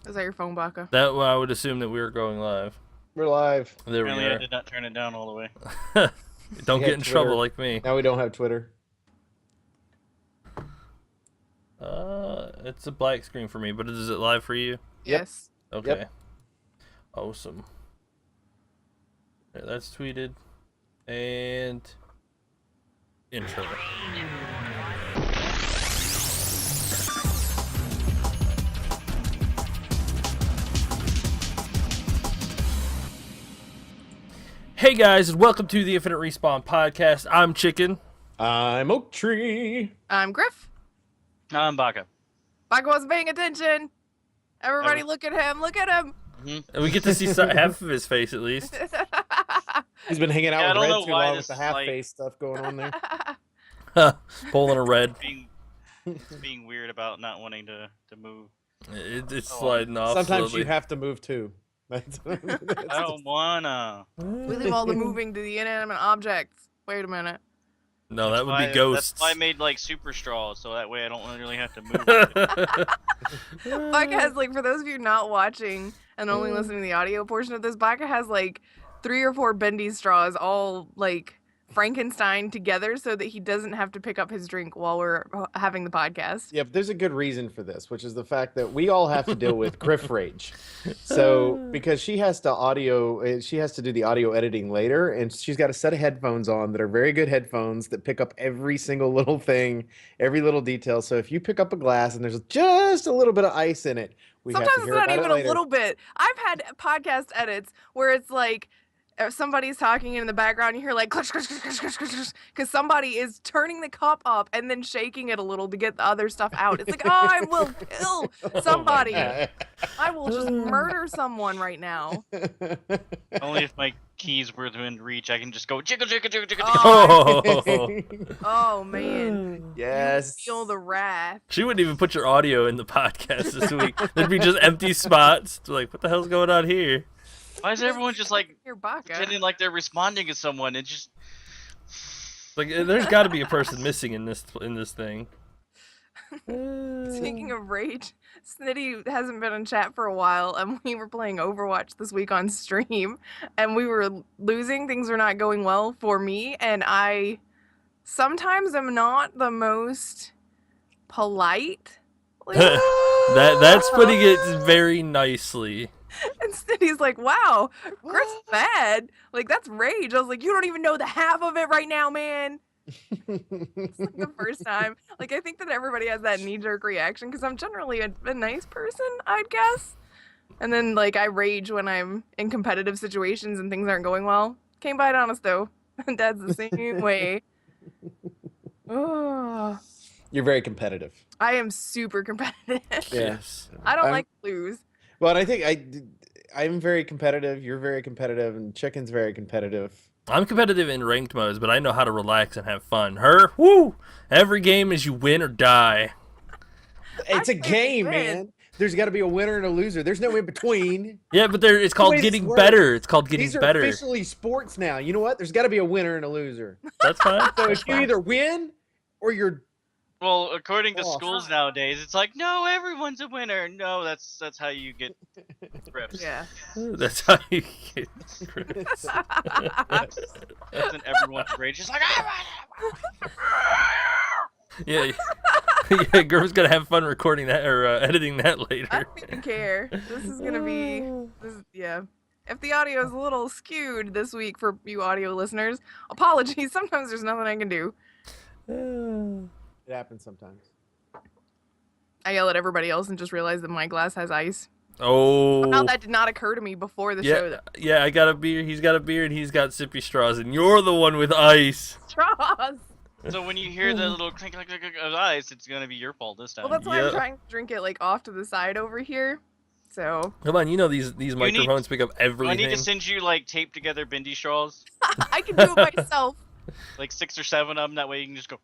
Is that your phone, Baka? That I would assume that we were going live. We're live. There Apparently, we I are. did not turn it down all the way. Don't We get had in Twitter. trouble like me. Now we don't have Twitter. It's a black screen for me, but is it live for you? Yes. Okay. Yep. Awesome. Yeah, that's tweeted. And intro. Hey guys, and welcome to the Infinite Respawn Podcast. I'm Chicken. I'm Oak Tree. I'm Grif. I'm Baka. Baka wasn't paying attention. Everybody look at him. Look at him. And we get to see half of his face at least. He's been hanging out Yeah, I with don't Red know too why long this with the is, half like- face stuff going on there. Pulling a red. Being weird about not wanting to move. It's sliding off Sometimes slowly. you have to move too. I don't wanna. We leave all the moving to the inanimate objects. Wait a minute. No, that would be That's ghosts. why I made like super straws, so that way I don't really have to move. Baka has, like, for those of you not watching and only listening to the audio portion of this, Baka has, like, 3 or 4 bendy straws all, like, Frankenstein together so that he doesn't have to pick up his drink while we're having the podcast. Yeah, but there's a good reason for this, which is the fact that we all have to deal with Griff rage. So because she has to do the audio editing later, and she's got a set of headphones on that are very good headphones that pick up every single little thing, every little detail. So if you pick up a glass and there's just a little bit of ice in it, we have Sometimes to it's hear not about even it a later. little bit. I've had podcast edits where it's like if somebody's talking in the background, you hear like clutch, clutch, clutch, clutch, clutch, clutch, because somebody is turning the cup up and then shaking it a little to get the other stuff out. It's like, oh, I will kill somebody. I will just murder someone right now. Only if my keys were within reach, I can just go jiggle, jiggle, jiggle, jiggle, Oh, Oh. Oh man, Yes. you feel the wrath. She wouldn't even put your audio in the podcast this week. There'd be just empty spots. It's like, what the hell's going on here? Why is everyone just like Your Baka. pretending like they're responding to someone? It just Like, there's got to be a person missing in this thing. Speaking of rage, Snitty hasn't been in chat for a while, and we were playing Overwatch this week on stream, and we were losing. Things were not going well for me, and I sometimes am not the most polite. Like, That's putting it very nicely. and Snitty's like, wow, Griff's bad. Like, that's rage. I was like, you don't even know the half of it right now, man. It's like the first time. Like, I think that everybody has that knee-jerk reaction because I'm generally a nice person, I'd guess. And then, like, I rage when I'm in competitive situations and things aren't going well. Came by it honest, though. Dad's the same way. Oh, You're very competitive. I am super competitive. Yes. I don't I'm- like to lose. Well, and I think I'm very competitive. You're very competitive, and Chicken's very competitive. I'm competitive in ranked modes, but I know how to relax and have fun. Her, woo! Every game is you win or die. It's a can't game, win. man. There's got to be a winner and a loser. There's no in between. Yeah, but it's called way this getting works. better. It's called getting These are better. officially sports now. You know what? There's got to be a winner and a loser. That's fine. So That's if you fine. either win or you're well, according to Oh. schools nowadays, it's like no, everyone's a winner. No, that's how you get rips. Yeah. That's how you get Chris. That's in everyone's rage. It's like Yeah, yeah. Griff's gonna have fun recording that or editing that I later. don't even care. This is gonna be, yeah. If the audio is a little skewed this week for you audio listeners, apologies. Sometimes there's nothing I can do. it happens sometimes. I yell at everybody else and just realize that my glass has ice. Oh. Now that did not occur to me before the show. Yeah, yeah. I got a beer. He's got a beer, and he's got sippy straws, and you're the one with ice. Straws. so when you hear the little clink, clink, clink, clink of ice, it's gonna be your fault this time. Well, that's why Yeah. I'm trying to drink it like off to the side over here. So Come on, you know these microphones pick up Do I everything. need to send you like tape together bendy straws, I can do it myself. like 6 or 7 of them. That way you can just go.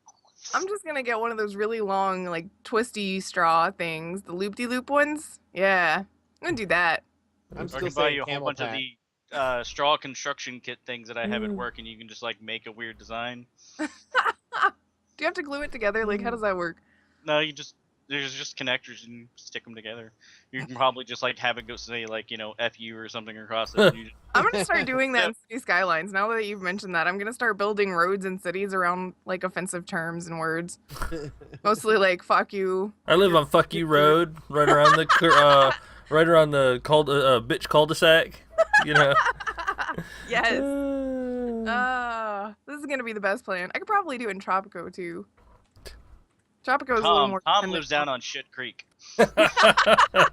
I'm just gonna get one of those really long, like twisty straw things, the loop-de-loop ones. Yeah, I'm gonna do that. I'm Or I still can buy saying you a whole camel bunch of pack. the straw construction kit things that I have at work, and you can just like make a weird design. Do you have to glue it together? Like, how does that work? No, you just There's just connectors and stick them together. You can probably just like have it go say like F you or something across it. And you just, I'm gonna start doing that in City Skylines. Now that you've mentioned that, I'm gonna start building roads and cities around like offensive terms and words. Mostly like "fuck you." I live on Fuck You Road, right around the bitch cul-de-sac. You know. Yes. This is gonna be the best plan. I could probably do it in Tropico too. Tropico is a little more. Tom lives down on Shit Creek. I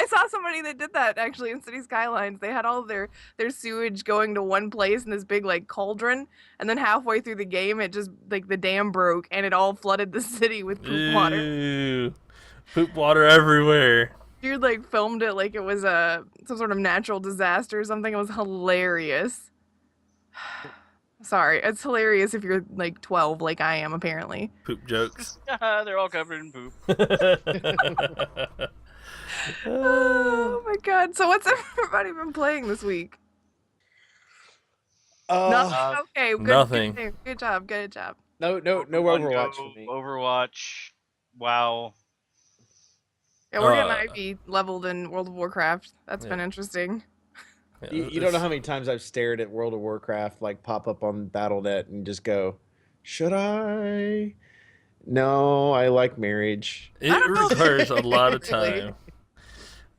saw somebody that did that actually in City Skylines. They had all of their sewage going to one place in this big like cauldron, and then halfway through the game, it just like the dam broke and it all flooded the city with poop water. Ew. Poop water everywhere. Dude like filmed it like it was some sort of natural disaster or something. It was hilarious. Sorry, it's hilarious if you're like 12 like I am apparently. Poop jokes. They're all covered in poop. Oh my god. So what's everybody been playing this week? Nothing. Okay, good. Nothing. Good job. Good job. No Overwatch for me. Overwatch. WoW. Yeah, we're getting Ivy leveled in World of Warcraft. That's been interesting. Yeah, You don't know how many times I've stared at World of Warcraft like pop up on BattleNet and just go, should I? No, I like marriage. It requires a lot of time.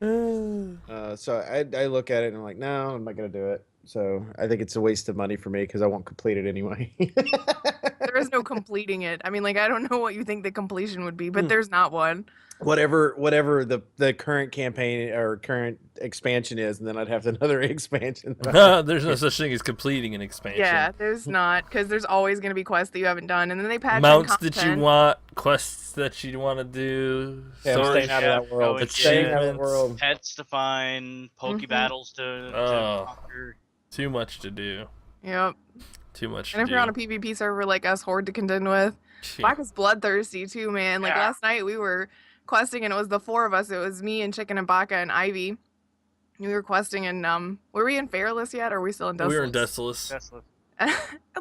So I look at it and I'm like, no, I'm not gonna do it. So I think it's a waste of money for me because I won't complete it anyway. There is no completing it. I mean, like, I don't know what you think the completion would be, but there's not one. Whatever the current campaign or current expansion is, and then I'd have another expansion. There's no such thing as completing an expansion. Yeah, there's not, because there's always going to be quests that you haven't done, and then they patch mounts in that you want, quests that you want to do. Yeah, I'm staying out of that world. Staying out of that world. Pets to find, Poke battles to conquer. Too much to do. Yep. Too much And to if do. you're on a PvP server like us, Horde to contend with, Baka's bloodthirsty too, man. Like last night we were questing and it was the four of us. It was me and Chicken and Baka and Ivy. We were questing and were we in Fairless yet or are we still in Dustless? We were in Dustless. And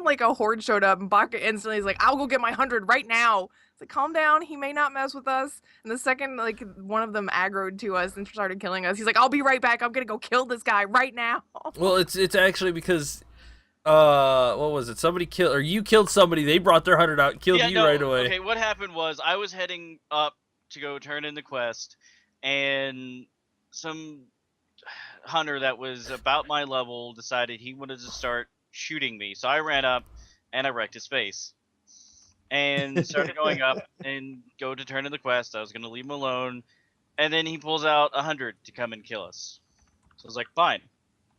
like a Horde showed up and Baka instantly is like, I'll go get my 100 right now. It's like, calm down, he may not mess with us. And the second like one of them aggroed to us and started killing us, he's like, I'll be right back, I'm gonna go kill this guy right now. Well, it's actually because what was it? Somebody killed, or you killed somebody. They brought their 100 out, killed you right away. Okay, what happened was I was heading up to go turn in the quest, and some hunter that was about my level decided he wanted to start shooting me. So I ran up and I wrecked his face, and started going up and go to turn in the quest. I was gonna leave him alone, and then he pulls out 100 to come and kill us. So I was like, fine.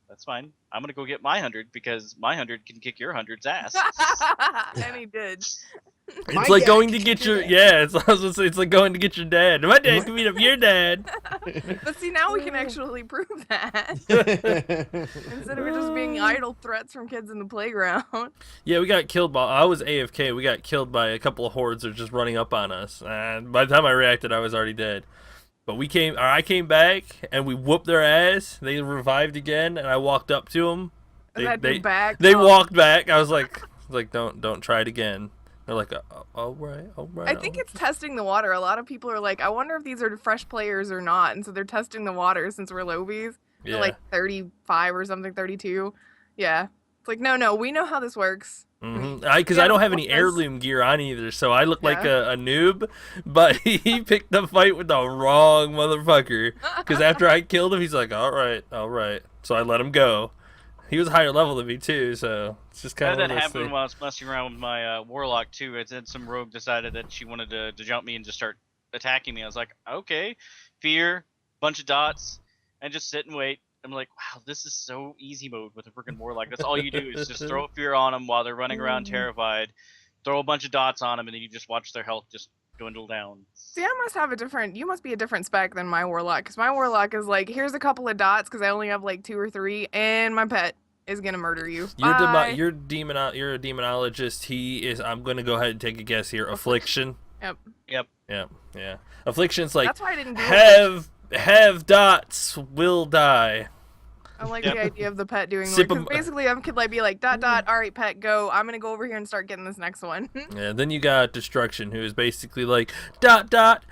That's fine. I'm gonna go get my 100 because my 100 can kick your 100's ass. And he did. It's like going to get your it's like going to get your dad. My dad can beat up your dad. But see, now we can actually prove that instead of it just being idle threats from kids in the playground. Yeah, we got killed by. I was AFK. We got killed by a couple of hordes that were just running up on us. And by the time I reacted, I was already dead. But I came back and we whooped their ass. They revived again, and I walked up to them. They walked back. I was like, don't try it again. They're like, all right. I think it's testing the water. A lot of people are like, I wonder if these are fresh players or not, and so they're testing the water since we're lobies. Yeah. They're like 35 or something, 32. Yeah, it's like no, we know how this works. Because I don't have any heirloom gear on either, so I look like a noob. But he picked the fight with the wrong motherfucker. Because after I killed him, he's like, all right. So I let him go. He was a higher level than me too, so it's just kind of that happened while I was messing around with my warlock too. It said some rogue decided that she wanted to jump me and just start attacking me. I was like, okay, fear, bunch of dots, and just sit and wait. I'm like, wow, this is so easy mode with a freaking warlock. That's all you do is just throw fear on them while they're running around terrified, throw a bunch of dots on them, and then you just watch their health just dwindle down. See, you must be a different spec than my warlock, because my warlock is like, here's a couple of dots, because I only have like 2 or 3, and my pet is gonna murder you. You're a demonologist. He is. I'm gonna go ahead and take a guess here. Affliction. Yep. Yeah. Affliction's like, that's why I didn't do have dots, will die. I like Yep. the idea of the pet doing Sip work. 'em- Because basically, I could like be like, dot, dot, all right, pet, go. I'm going to go over here and start getting this next one. Yeah, then you got Destruction, who is basically like, dot, dot,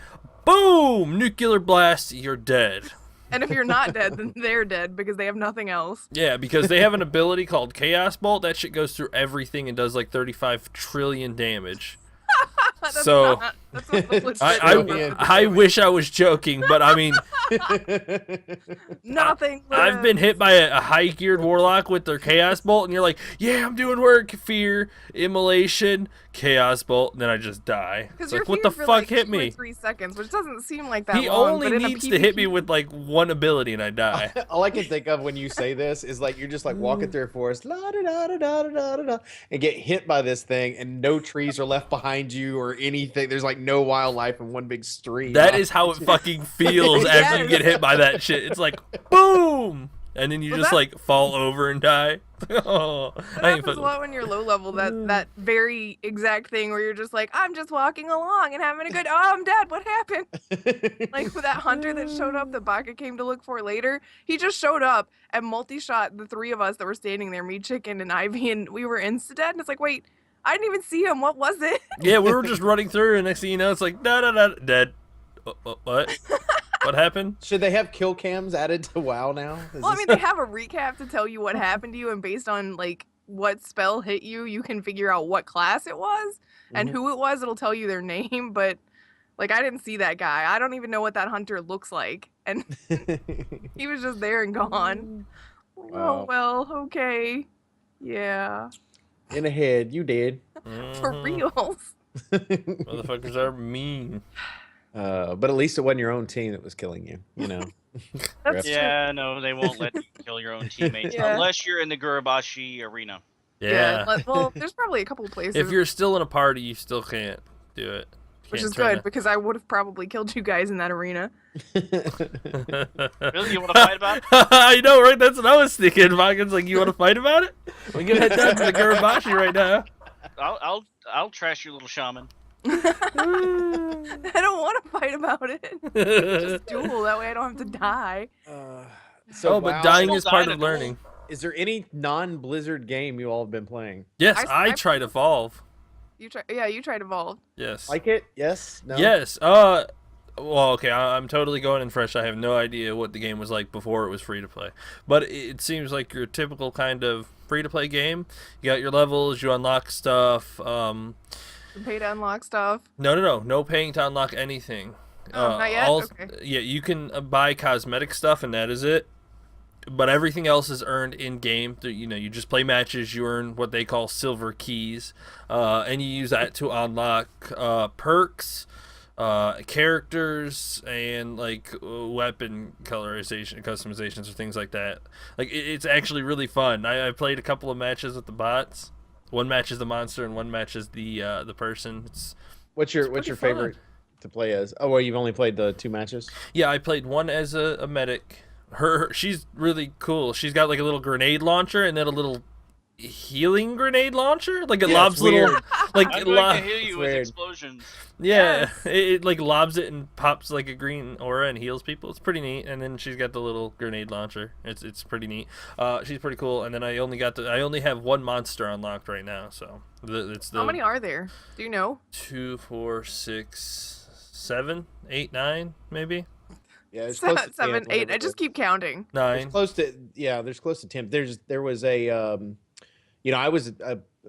boom, nuclear blast, you're dead. And if you're not dead, then they're dead because they have nothing else. Yeah, because they have an ability called Chaos Bolt. That shit goes through everything and does like 35 trillion damage. That's So, that's what the flip side I is. I wish I was joking, but I mean, Nothing. I've been hit by a high geared warlock with their Chaos Bolt, and you're like, yeah, I'm doing work, fear, immolation, Chaos Bolt, and then I just die. It's like, what the fuck hit for like me? 3 seconds, which doesn't seem like that He long. only but in a needs to hit me PvP with like one ability, and I die. All I can think of when you say this is like you're just like walking through a forest, la da da da da da da da, and get hit by this thing, and no trees are left behind you or anything. There's like no wildlife in one big stream. That is how it fucking feels after you Yes. get hit by that shit. It's like, boom! And then you Well, just that- like fall over and die. Oh, That I ain't happens a fucking. lot when you're low level. That very exact thing where you're just like, I'm just walking along and having a good. Oh, I'm dead. What happened? Like with that hunter that showed up that Baka came to look for later. He just showed up and multi-shot the 3 of us that were standing there, me, Chicken, and Ivy, and we were insta-dead. And it's like, wait, I didn't even see him. What was it? Yeah, we were just running through, and next thing you know, it's like, da da da, dead. What? What happened? Should they have kill cams added to WoW now? Is Well, I this- mean, they have a recap to tell you what happened to you, and based on like what spell hit you, you can figure out what class it was and Mhm. who it was. It'll tell you their name, but like I didn't see that guy. I don't even know what that hunter looks like, and he was just there and gone. Oh Wow. well, okay, yeah, in a head, you did. for Mhm. reals. Motherfuckers are mean. But at least it wasn't your own team that was killing you. You know. That's true. Yeah, no, they won't let you kill your own teammates Yeah. unless you're in the Gurabashi arena. Yeah. Well, there's probably a couple places, If you're still in a party, you still can't do it. which Can't is turn good because I would have probably killed you guys in that arena. it. Really, you want to fight about it? I know, right? That's what I was thinking. Vaughn's like, you want to fight about it? We can head down to the Garabashi right now. I'll trash your little shaman. I don't want to fight about it. Just duel. That way I don't have to die. So Oh, but WoW, dying Still is part dying of to duel. learning. Is there any non-Blizzard game you all have been playing? Yes, I- I tried Evolve. You try. Yeah, you tried Evolve. Yes. Like it? Yes. No. Yes. Well, okay. I'm totally going in fresh. I have no idea what the game was like before it was free to play. But it seems like your typical kind of free to play game. You got your levels. You unlock stuff. You pay to unlock stuff. No paying to unlock anything. Oh, not yet? Okay. Yeah, you can buy cosmetic stuff, and that is it. But everything else is earned in game. You know, you just play matches. You earn what they call silver keys, and you use that to unlock perks, characters, and like weapon colorization, customizations, or things like that. Like it's actually really fun. I played a couple of matches with the bots. One match is the monster, and one match is the person. What's your pretty fun. favorite to play as? Oh, well, you've only played the 2 matches. Yeah, I played one as a medic. She's really cool. She's got like a little grenade launcher and then a little healing grenade launcher. Like it Yeah, lobs it's little, weird. like I'm it going to lo- heal It's you with weird. explosions. yeah, Yes. it like lobs it and pops like a green aura and heals people. It's pretty neat. And then she's got the little grenade launcher. It's pretty neat. She's pretty cool. And then I only have one monster unlocked right now. So it's the How many are there? Do you know? 2, 4, 6, 7, 8, 9, maybe Yeah, it's close to 7, 10, 8. whatever I it just is. keep counting. There's 9. close to there's close to 10. There was a I was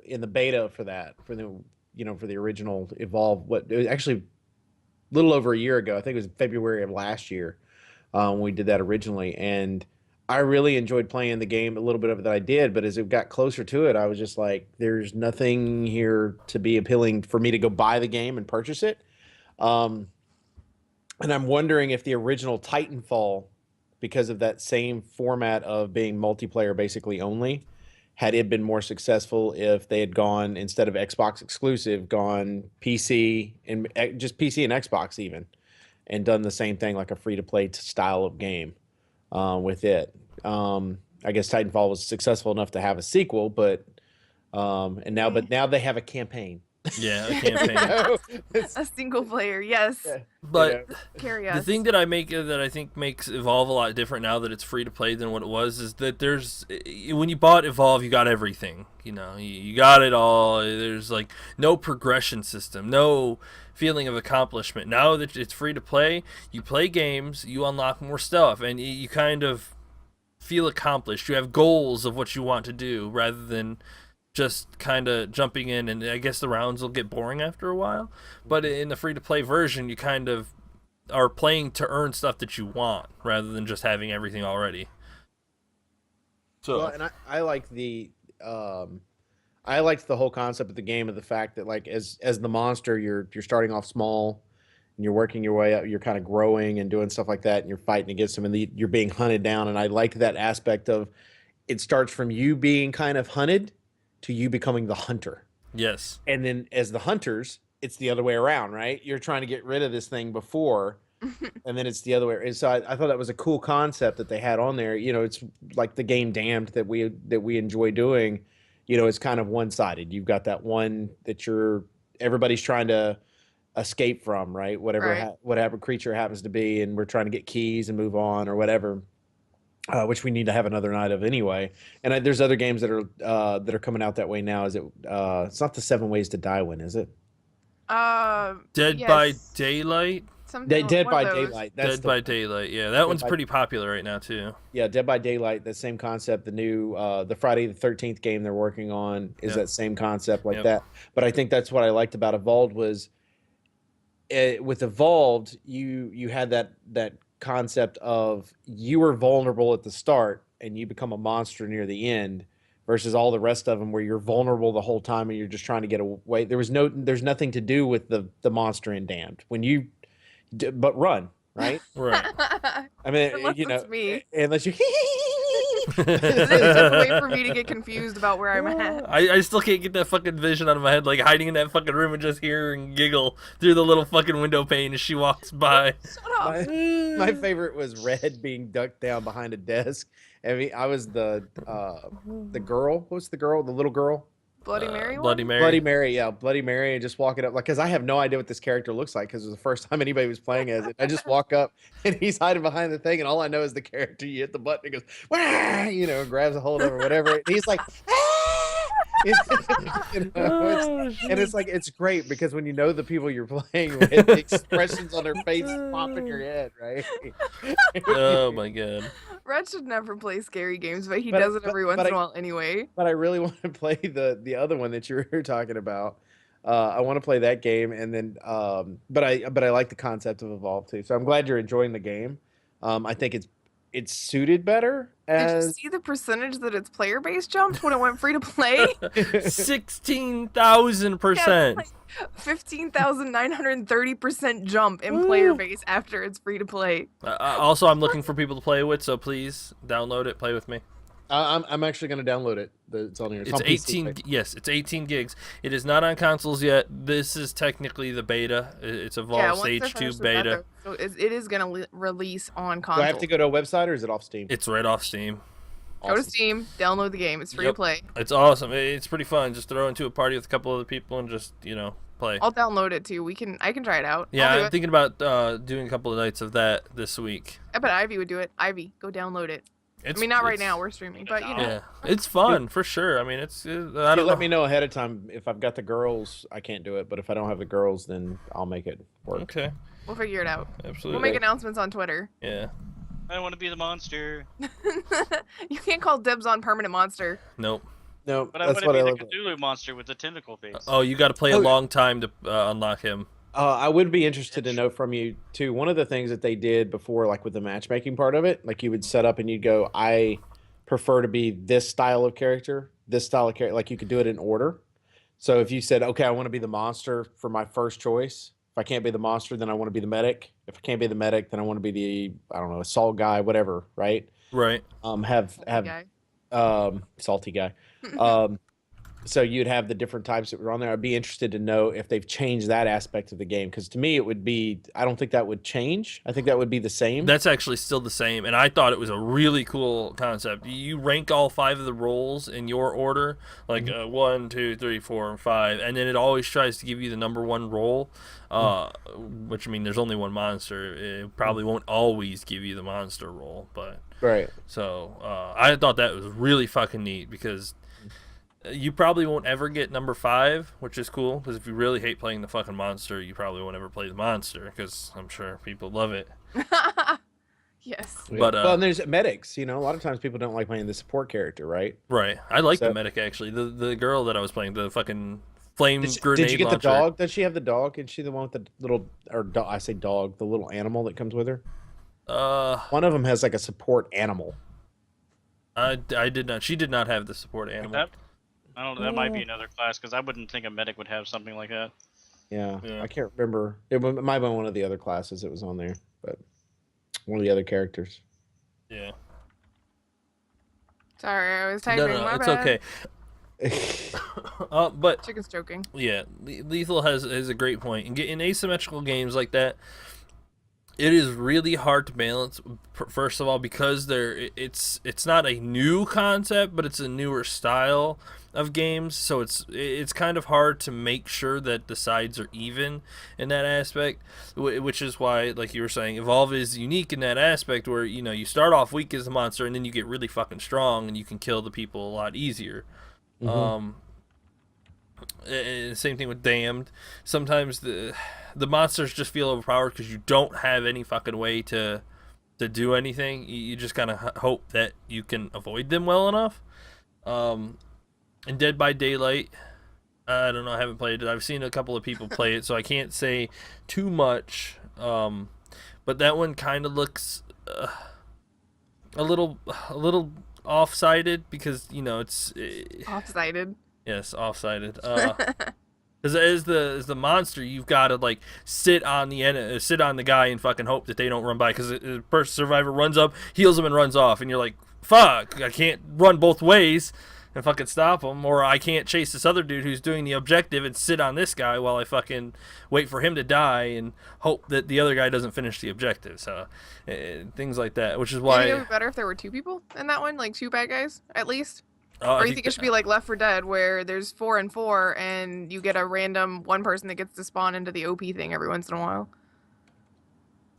in the beta for that for the original Evolve. It was actually a little over a year ago. I think it was February of last year when we did that originally, and I really enjoyed playing the game. A little bit of it that I did, but as it got closer to it, I was just like, there's nothing here to be appealing for me to go buy the game and purchase it. And I'm wondering if the original Titanfall, because of that same format of being multiplayer basically only, had it been more successful if they had gone, instead of Xbox exclusive, gone PC and just PC and Xbox even, and done the same thing like a free-to-play style of game with it. I guess Titanfall was successful enough to have a sequel, but now they have a campaign. Yeah, a You campaign. know? It's- A single player, yes. yeah, But Carry the us. thing that I think makes Evolve a lot different now that it's free to play than what it was is that there's when you bought Evolve, you got everything. You know, you got it all. There's like no progression system, no feeling of accomplishment. Now that it's free to play, you play games, you unlock more stuff, and you kind of feel accomplished. You have goals of what you want to do rather than just kind of jumping in, and I guess the rounds will get boring after a while. But in the free to play version, you kind of are playing to earn stuff that you want rather than just having everything already. So well, and I like the I liked the whole concept of the game, of the fact that like as the monster, you're starting off small and you're working your way up, you're kind of growing and doing stuff like that, and you're fighting against them, and you're being hunted down. And I like that aspect of it starts from you being kind of hunted to you becoming the hunter. yes, And then as the hunters, it's the other way around, right? You're trying to get rid of this thing before, and then it's the other way. And so I thought that was a cool concept that they had on there. You know, it's like the game Damned that we enjoy doing. You know, it's kind of one sided. You've got that one that everybody's trying to escape from, right? Whatever Right. whatever creature happens to be, and we're trying to get keys and move on or whatever. Which we need to have another night of anyway. And there's other games that are coming out that way now. Is it? It's not the Seven Ways to Die one, is it? Dead yes. by Daylight. Something Dead one by of those. Daylight. That's Dead by Daylight. Yeah, that one's by- pretty popular right now too. Yeah, Dead by Daylight. The same concept. The new the Friday the 13th game they're working on is Yep. that same concept like Yep. that. But I think that's what I liked about Evolved was with Evolved you had that concept of you were vulnerable at the start and you become a monster near the end versus all the rest of them where you're vulnerable the whole time and you're just trying to get away. There's nothing to do with the monster in Damned when you but run, right? Right. I mean, Unless you know, it's me. unless you There's just a way for me to get confused about where I'm at. I still can't get that fucking vision out of my head, like hiding in that fucking room and just hear and giggle through the little fucking window pane as she walks by. Shut up. my favorite was Red being ducked down behind a desk. I mean, I was the girl. What's the girl? The little girl? Bloody Mary one? Bloody Mary. Bloody Mary, yeah, Bloody Mary, and just walking up, like, because I have no idea what this character looks like, because it was the first time anybody was playing as it. I just walk up, and he's hiding behind the thing, and all I know is the character. You hit the button, it goes, wah! You know, grabs a hold of it, or whatever. And he's like, ah! You know, and it's like it's great because when you know the people you're playing with, the expressions on their faces pop in your head, right? Oh my god. Red should never play scary games, but he But- does it but- every once but in a I- while anyway. But I really want to play the other one that you were talking about. I want to play that game, and then but I like the concept of Evolve too. So I'm glad you're enjoying the game. I think it's suited better Did you as see the percentage that its player base jumped when it went free to play? 16,000%. 15,930% jump in player Woo. base after it's free to play. Also, I'm looking for people to play with, so please download it, play with me. I'm actually going to download it. It's on here. It's on PC, 18. right? Yes, it's 18 gigs. It is not on consoles yet. This is technically the beta. It's Evolve once Stage they're 2 finished with beta. so it is going to release on Do console. I have to go to a website or is it off Steam? It's right off Steam. Go to Awesome. Steam, download the game. It's free to Yep. play. It's awesome. It's pretty fun. Just throw into a party with a couple other people and just play. I'll download it too. I can try it out. Yeah, I'll do I'm it. thinking about doing a couple of nights of that this week. I bet Ivy would do it. Ivy, go download it. It's, I mean, not right it's- now. We're streaming, but you know. Yeah, it's fun for sure. I mean, I You don't know. let me know ahead of time if I've got the girls. I can't do it, but if I don't have the girls, then I'll make it work. Okay, We'll figure it out. absolutely. We'll make announcements on Twitter. Yeah. I want to be the monster, You can't call dibs on permanent monster. Nope. No, but I that's want to what be I the love. Cthulhu monster with the tentacle face. Oh, you got to play a Oh. long time to unlock him. I would be interested to know from you too. One of the things that they did before, like with the matchmaking part of it, like you would set up and you'd go, I prefer to be this style of character, this style of character. Like you could do it in order. So if you said, okay, I want to be the monster for my first choice. If I can't be the monster, then I want to be the medic. If I can't be the medic, then I want to be the, I don't know, assault guy, whatever, right? Right. Guy. Salty guy. Um, so you'd have the different types that were on there. I'd be interested to know if they've changed that aspect of the game, because to me it would be, I don't think that would change. I think that would be the same. That's actually still the same, and I thought it was a really cool concept. You rank all 5 of the roles in your order, like 1, 2, 3, 4, and 5, and then it always tries to give you the number 1 role. Which, I mean, there's only one monster. It probably won't always give you the monster role, but Right. so I thought that was really fucking neat, because you probably won't ever get number 5, which is cool, because if you really hate playing the fucking monster, you probably won't ever play the monster, because I'm sure people love it. Yes. But well, and there's medics. You know, a lot of times people don't like playing the support character, right? right, I like So- the medic actually. The girl that I was playing, the fucking flame grenade Did you get launcher. the dog? Does she have the dog? Is she the one with the little, I say dog, the little animal that comes with her? One of them has like a support animal. I did not. She did not have the support animal. That, I don't know. That might be another class, because I wouldn't think a medic would have something like that. Yeah, Yeah. I can't remember. It might have been one of the other classes that was on there, but one of the other characters. Yeah. Sorry, I was No, typing. no, My it's bad. okay. But Chicken's joking. yeah, Lethal has a great point. In asymmetrical games like that, it is really hard to balance. First of all, because it's not a new concept, but it's a newer style of games, so it's kind of hard to make sure that the sides are even in that aspect. Which is why, like you were saying, Evolve is unique in that aspect, where you start off weak as a monster, and then you get really fucking strong, and you can kill the people a lot easier. Mhm. Same thing with Damned. Sometimes the monsters just feel overpowered because you don't have any fucking way to do anything. You just kind of hope that you can avoid them well enough. And Dead by Daylight, I don't know. I haven't played it. I've seen a couple of people play it, so I can't say too much. But that one kind of looks a little off-sided, because it's Off-sided. yes, off-sided. Because as the monster, you've got to like sit on the guy and fucking hope that they don't run by. Because the first survivor runs up, heals him, and runs off, and you're like, "Fuck! I can't run both ways and fucking stop him, or I can't chase this other dude who's doing the objective and sit on this guy while I fucking wait for him to die and hope that the other guy doesn't finish the objective." So things like that, which is Do you why. think it would be better if there were 2 people in that one, like 2 bad guys at least? I Or you think it should be like Left 4 Dead, where there's 4 and 4, and you get a random one person that gets to spawn into the OP thing every once in a while?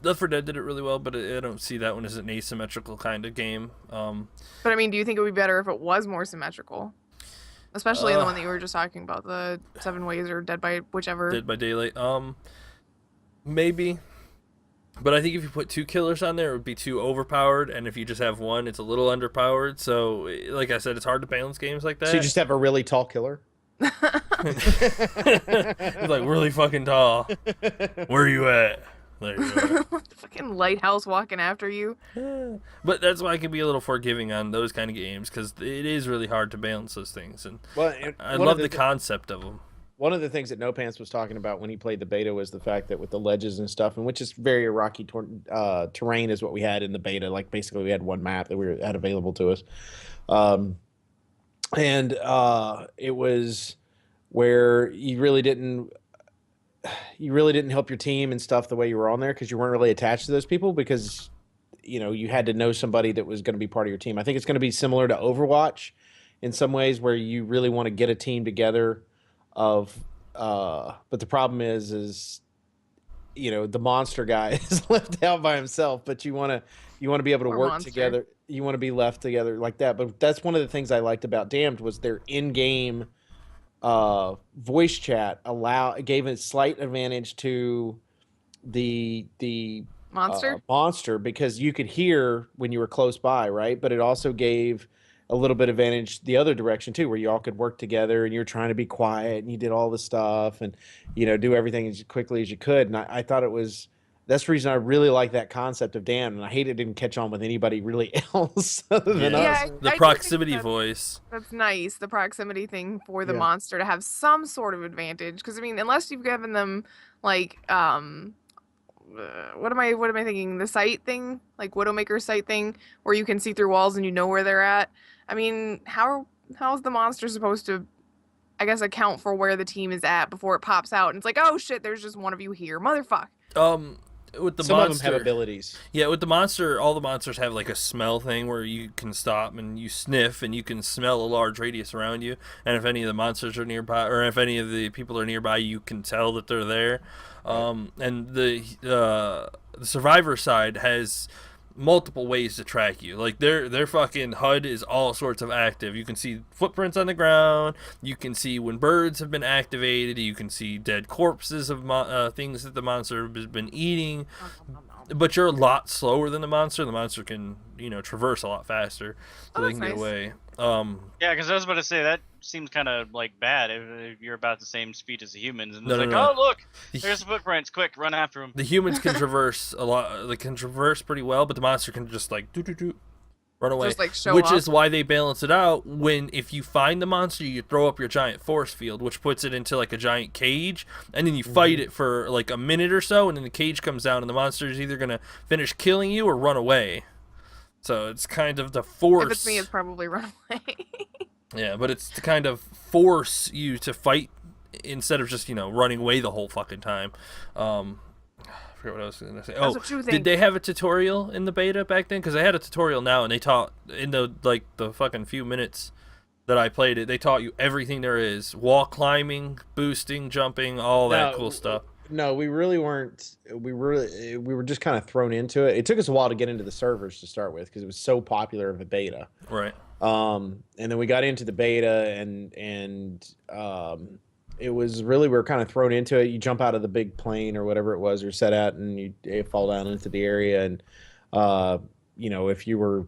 Left 4 Dead did it really well, but I don't see that one as an asymmetrical kind of game. But I mean, do you think it would be better if it was more symmetrical? Especially in the one that you were just talking about, the 7 Ways or Dead by whichever. Dead by Daylight. Maybe. But I think if you put 2 killers on there, it would be too overpowered, and if you just have one, it's a little underpowered. So, like I said, it's hard to balance games like that. So you just have a really tall killer. It's like really fucking tall. Where are you at? There you are. Fucking lighthouse walking after you. But that's why I can be a little forgiving on those kind of games, because it is really hard to balance those things, and Well, I love the concept of them. One of the things that No Pants was talking about when he played the beta was the fact that with the ledges and stuff, and which is very rocky terrain, is what we had in the beta. Like basically, we had one map that we had available to us, and it was where you really didn't help your team and stuff the way you were on there, because you weren't really attached to those people, because you had to know somebody that was going to be part of your team. I think it's going to be similar to Overwatch in some ways, where you really want to get a team together but the problem is the monster guy is left out by himself, but you want to be able to Poor work monster. together. You want to be left together like that. But that's one of the things I liked about Damned was their in-game voice chat gave a slight advantage to the Monster? monster, because you could hear when you were close by, right? But it also gave a little bit advantage the other direction too, where you all could work together and you're trying to be quiet and you did all the stuff and do everything as quickly as you could. And I thought that's the reason I really like that concept of Damned, and I hate it didn't catch on with anybody really else other than Yeah, us. I The do proximity think voice. that's nice, the proximity thing for the Yeah. monster to have some sort of advantage. Because I mean, unless you've given them like what am I thinking? The sight thing, like Widowmaker's sight thing, where you can see through walls and you know where they're at. I mean, how's the monster supposed to I guess, account for where the team is at before it pops out. And it's like, oh shit, there's just one of you here. Motherfuck. With the Some monster, of them have abilities. Yeah, with the monster, all the monsters have like a smell thing where you can stop and you sniff and you can smell a large radius around you. And if any of the monsters are nearby, or if any of the people are nearby, you can tell that they're there. And the survivor side has multiple ways to track you. Like their fucking HUD is all sorts of active. You can see footprints on the ground. You can see when birds have been activated. You can see dead corpses of things that the monster has been eating. But you're a lot slower than the monster. The monster can, traverse a lot faster, so they can get away. Yeah, because I was about to say that seems kind of like bad if you're about the same speed as the humans, and it's No, like, no. oh look, there's the footprints, quick, run after them. The humans can traverse a lot. They can traverse pretty well, but the monster can just like run away. Just like show which off. is why they balance it out. If you find the monster, you throw up your giant force field, which puts it into like a giant cage, and then you fight it for like a minute or so, and then the cage comes down, and the monster is either gonna finish killing you or run away. So it's kind of the force. If it's me, it's probably run away. Yeah, but it's to kind of force you to fight instead of just, running away the whole fucking time. I forget what I was going to say. That's what you think. Did they have a tutorial in the beta back then? Because they had a tutorial now, and they taught in the fucking few minutes that I played it. They taught you everything there is: wall climbing, boosting, jumping, all that cool stuff. No, we really weren't. We were just kind of thrown into it. It took us a while to get into the servers to start with because it was so popular of a beta. Right. And then we got into the beta, and it was really, we were kind of thrown into it. You jump out of the big plane or whatever it was you're set at, and you fall down into the area. And if you're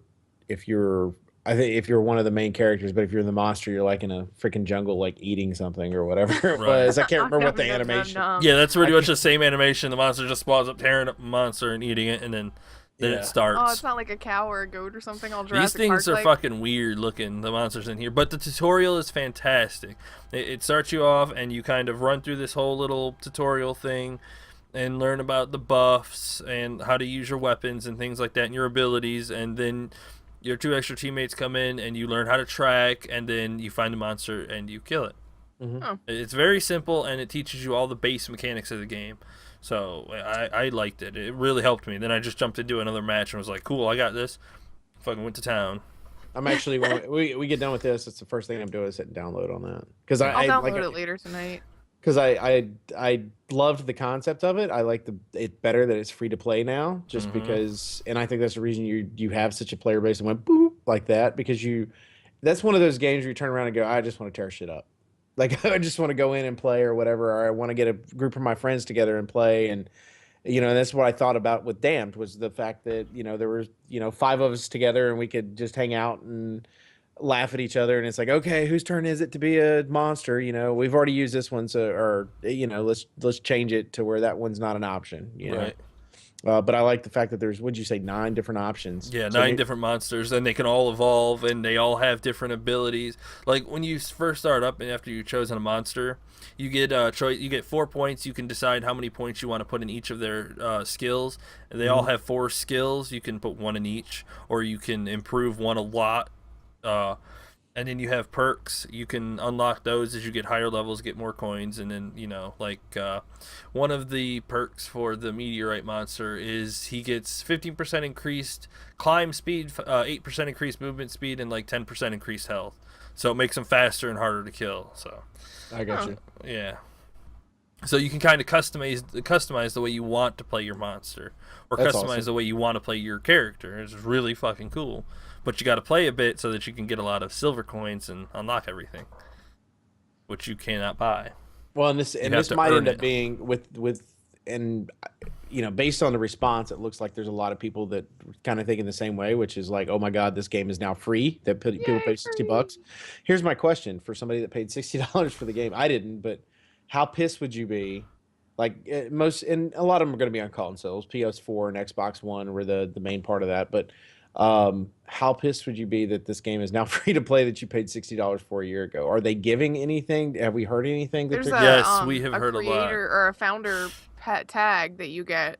one of the main characters, but if you're the monster, you're like in a freaking jungle, like eating something or whatever it was. I can't remember what the animation. Yeah, that's pretty much the same animation. The monster just spawns up, tearing up the monster and eating it, and then it starts. Oh, it's not like a cow or a goat or something. All Jurassic These things Park are fucking weird looking, the monsters in here. But the tutorial is fantastic. It starts you off, and you kind of run through this whole little tutorial thing and learn about the buffs and how to use your weapons and things like that and your abilities. And then your two extra teammates come in, and you learn how to track, and then you find the monster, and you kill it. Mm-hmm. Oh. It's very simple, and it teaches you all the base mechanics of the game. So I liked it. It really helped me. Then I just jumped into another match and was like, cool, I got this. Fucking went to town. I'm actually, when we get done with this, it's the first thing I'm doing is hit and download on that. Because I'll download it later tonight. Because I loved the concept of it. I like it better that it's free to play now, just because, and I think that's the reason you have such a player base and went boop like that, because that's one of those games where you turn around and go, I just want to tear shit up. Like, I just want to go in and play or whatever, or I want to get a group of my friends together and play. And, that's what I thought about with Damned, was the fact that, there was, 5 of us together and we could just hang out and laugh at each other. And it's like, okay, whose turn is it to be a monster? We've already used this one. So, or, let's change it to where that one's not an option, Right. But I like the fact that there's, what'd you say, 9 different options? Yeah, 9 different monsters, and they can all evolve, and they all have different abilities. Like, when you first start up, and after you've chosen a monster, you get you get 4 points. You can decide how many points you want to put in each of their skills. And they all have 4 skills. You can put 1 in each, or you can improve one a lot. And then you have perks. You can unlock those as you get higher levels, get more coins. And then, one of the perks for the meteorite monster is he gets 15% increased climb speed, 8% increased movement speed, and like 10% increased health. So it makes him faster and harder to kill. So I got you. Yeah. So you can kind of customize the way you want to play your monster, or That's customize awesome. the way you want to play your character. It's really fucking cool. But you got to play a bit so that you can get a lot of silver coins and unlock everything, which you cannot buy. Well, and this to might earn end up it. being based on the response, it looks like there's a lot of people that kind of thinking the same way, which is like, oh my God, this game is now free. That people pay $60. Here's my question for somebody that paid $60 for the game. I didn't, but how pissed would you be? Like and a lot of them are going to be on consoles, PS4 and Xbox One were the main part of that. But how pissed would you be that this game is now free to play that you paid $60 for a year ago? Are they giving anything? Have we heard anything? There's Yes, we have heard a lot. creator or a founder pet tag that you get.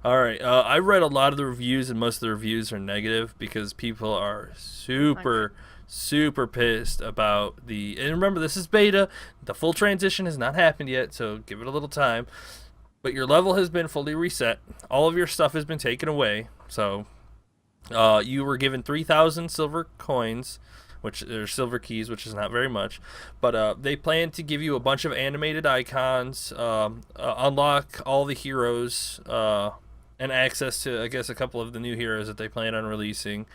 All right. I read a lot of the reviews, and most of the reviews are negative because people are super, super pissed about and remember, this is beta. The full transition has not happened yet, so give it a little time. But your level has been fully reset. All of your stuff has been taken away. So you were given 3,000 silver coins, which are silver keys, which is not very much. But they plan to give you a bunch of animated icons, unlock all the heroes, and access to, I guess, a couple of the new heroes that they plan on releasing,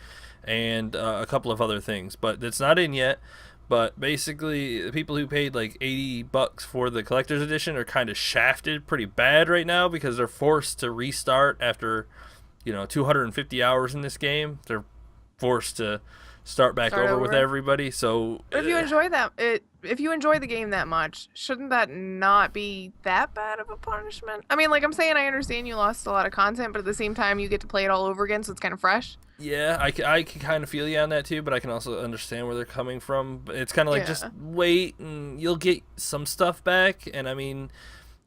and a couple of other things. But it's not in yet. But basically, the people who paid like $80 for the collector's edition are kind of shafted pretty bad right now because they're forced to restart after, 250 hours in this game. They're forced to start over with everybody. So if you enjoy if you enjoy the game that much, shouldn't that not be that bad of a punishment? I mean, like I'm saying, I understand you lost a lot of content, but at the same time, you get to play it all over again, so it's kind of fresh. Yeah, I can kind of feel you on that too, but I can also understand where they're coming from. But it's kind of like, just wait and you'll get some stuff back. And I mean,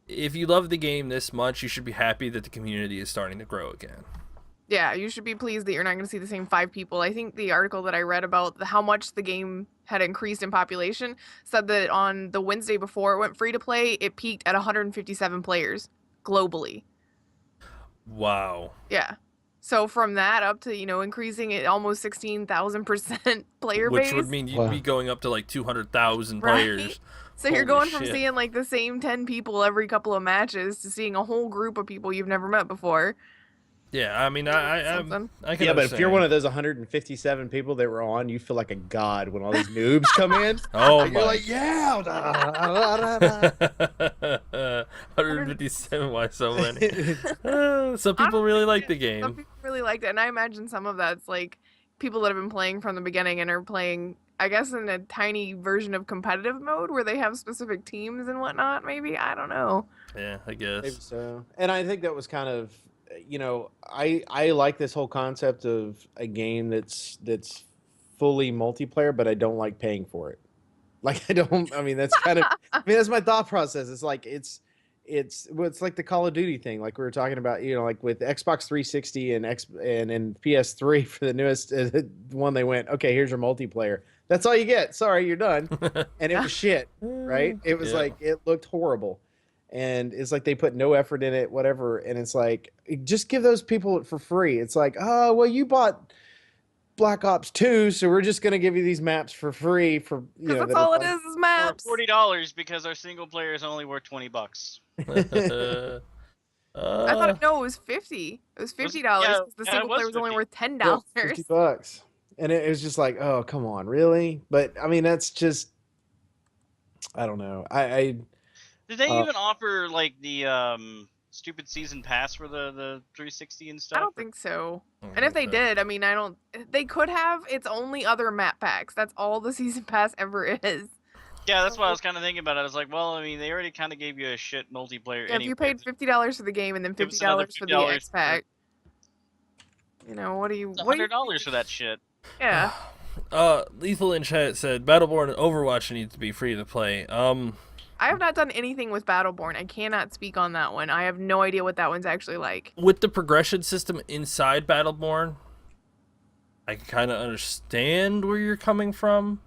if you love the game this much, you should be happy that the community is starting to grow again. Yeah, you should be pleased that you're not going to see the same 5 people. I think the article that I read about how much the game had increased in population said that on the Wednesday before it went free to play, it peaked at 157 players globally. Wow. Yeah. So from that up to, increasing it almost 16,000% player Which base. would mean you'd be going up to like 200,000 players. Right? So you're going from seeing like the same 10 people every couple of matches to seeing a whole group of people you've never met before. Yeah, I mean, I can understand. But if you're one of those 157 people that were on, you feel like a god when all these noobs come in. Oh my! You're like, yeah. 157. Why so many? Some people really like the game. Some people really liked it, and I imagine some of that's like people that have been playing from the beginning and are playing, I guess, in a tiny version of competitive mode where they have specific teams and whatnot. Maybe, I don't know. Yeah, I guess. Maybe so. And I think that was kind of, I like this whole concept of a game that's fully multiplayer, but I don't like paying for it. Like I mean, that's kind of, that's my thought process. It's like, it's like the Call of Duty thing. Like we were talking about, like with Xbox 360 and PS3 for the newest one, they went, okay, here's your multiplayer. That's all you get. Sorry, you're done. And it was shit, right? It was like, it looked horrible. And it's like they put no effort in it, whatever. And it's like, just give those people it for free. It's like, oh, well, you bought Black Ops 2, so we're just going to give you these maps for free. That's all it is maps. $40 because our single player is only worth $20. I thought, no, it was $50. It was $50 because the single player was only worth $10. $50. And it was just like, oh, come on, really? But I mean, that's just, I don't know. Did they even offer like the stupid season pass for the 360 and stuff? I don't think so. And if they did, I mean, they could have. It's only other map packs. That's all the season pass ever is. Yeah, that's what I was kind of thinking about. I was like, well, I mean, they already kind of gave you a shit multiplayer. Yeah, if you paid $50 for the game and then $50 for the X pack, what do you? $100 for that shit. Yeah. Lethal in chat said Battleborn and Overwatch needs to be free to play. I have not done anything with Battleborn. I cannot speak on that one. I have no idea what that one's actually like. With the progression system inside Battleborn, I can kind of understand where you're coming from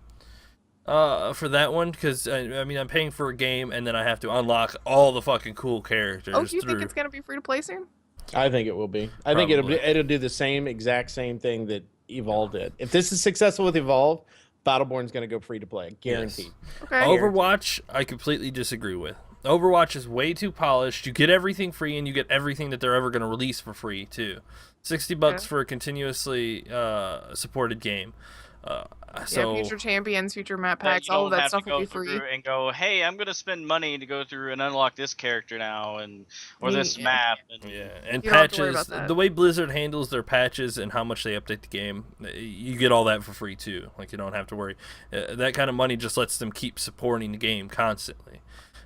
for that one, because I mean, I'm paying for a game and then I have to unlock all the fucking cool characters. Oh, do you think it's going to be free to play soon? I think it will be. I think it'll do the exact same thing that Evolve did. If this is successful with Evolve, Battleborn's going to go free to play, guaranteed. Yes. Okay. Overwatch, I completely disagree with. Overwatch is way too polished. You get everything free, and you get everything that they're ever going to release for free too. $60 for a continuously supported game. So future champions, future map packs, all of that stuff will be free. And go, hey, I'm gonna spend money to go through and unlock this character now, or this map. And patches. The way Blizzard handles their patches and how much they update the game, you get all that for free too. Like, you don't have to worry. That kind of money just lets them keep supporting the game constantly.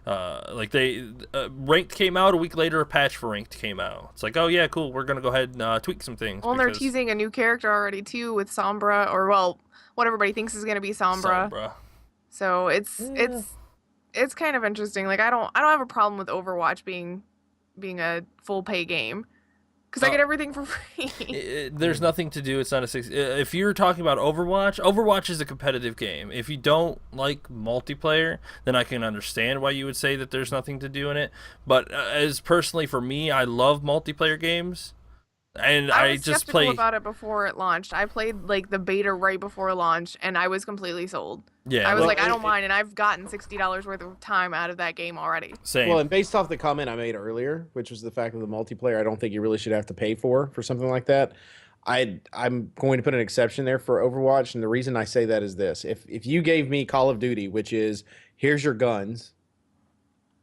Ranked came out a week later. A patch for Ranked came out. It's like, oh yeah, cool. We're gonna go ahead and tweak some things. Well, they're teasing a new character already too with Sombra, or what everybody thinks is gonna be Sombra. So it's kind of interesting. Like I don't have a problem with Overwatch being a full pay game, because I get everything for free. There's nothing to do. It's not a six. If you're talking about Overwatch, Overwatch is a competitive game. If you don't like multiplayer, then I can understand why you would say that there's nothing to do in it. But as personally for me, I love multiplayer games, and I I was just skeptical play. about it before it launched. I played like the beta right before launch, and I was completely sold. Yeah, I was well, like, I don't mind, and I've gotten $60 worth of time out of that game already. same. Well, and based off the comment I made earlier, which was the fact of the multiplayer, I don't think you really should have to pay for something like that. I'm going to put an exception there for Overwatch, and the reason I say that is this: if you gave me Call of Duty, which is here's your guns,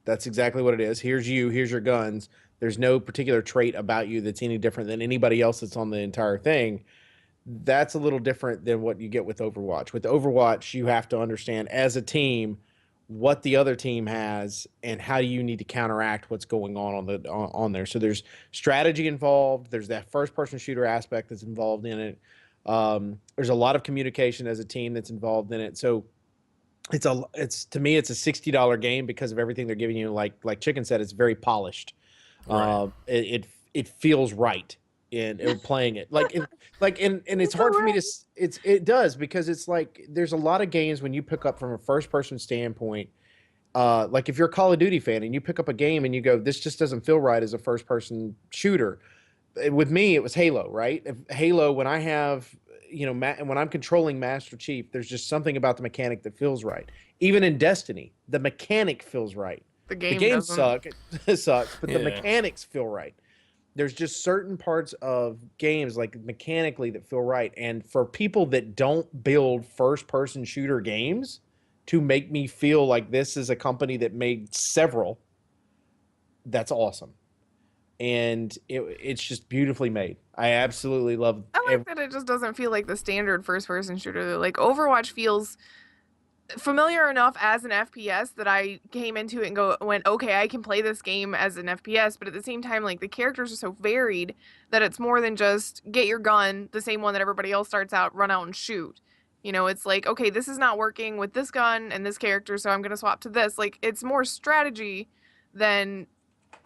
that's exactly what it is. Here's your guns. There's no particular trait about you that's any different than anybody else that's on the entire thing. That's a little different than what you get with Overwatch. With Overwatch, you have to understand as a team what the other team has and how you need to counteract what's going on there. So there's strategy involved. There's that first person shooter aspect that's involved in it. There's a lot of communication as a team that's involved in it. So it's to me it's a $60 game because of everything they're giving you. Like Chicken said, it's very polished. Right. It feels right in playing it and it's hard for me to it does because it's like there's a lot of games when you pick up from a first person standpoint, like if you're a Call of Duty fan and you pick up a game and you go, this just doesn't feel right as a first person shooter. With me it was Halo, right? Halo, when I have when I'm controlling Master Chief, there's just something about the mechanic that feels right. Even in Destiny, the mechanic feels right. The game sucks, but the Yeah. mechanics feel right. There's just certain parts of games like mechanically that feel right. And for people that don't build first person shooter games to make me feel like this is a company that made several, that's awesome. And it's just beautifully made. I absolutely love I like that it just doesn't feel like the standard first person shooter. Like Overwatch feels familiar enough as an FPS that I came into it and went, okay, I can play this game as an FPS, but at the same time, like the characters are so varied that it's more than just get your gun, the same one that everybody else starts out, run out and shoot. It's like, okay, this is not working with this gun and this character, so I'm gonna swap to this. Like it's more strategy than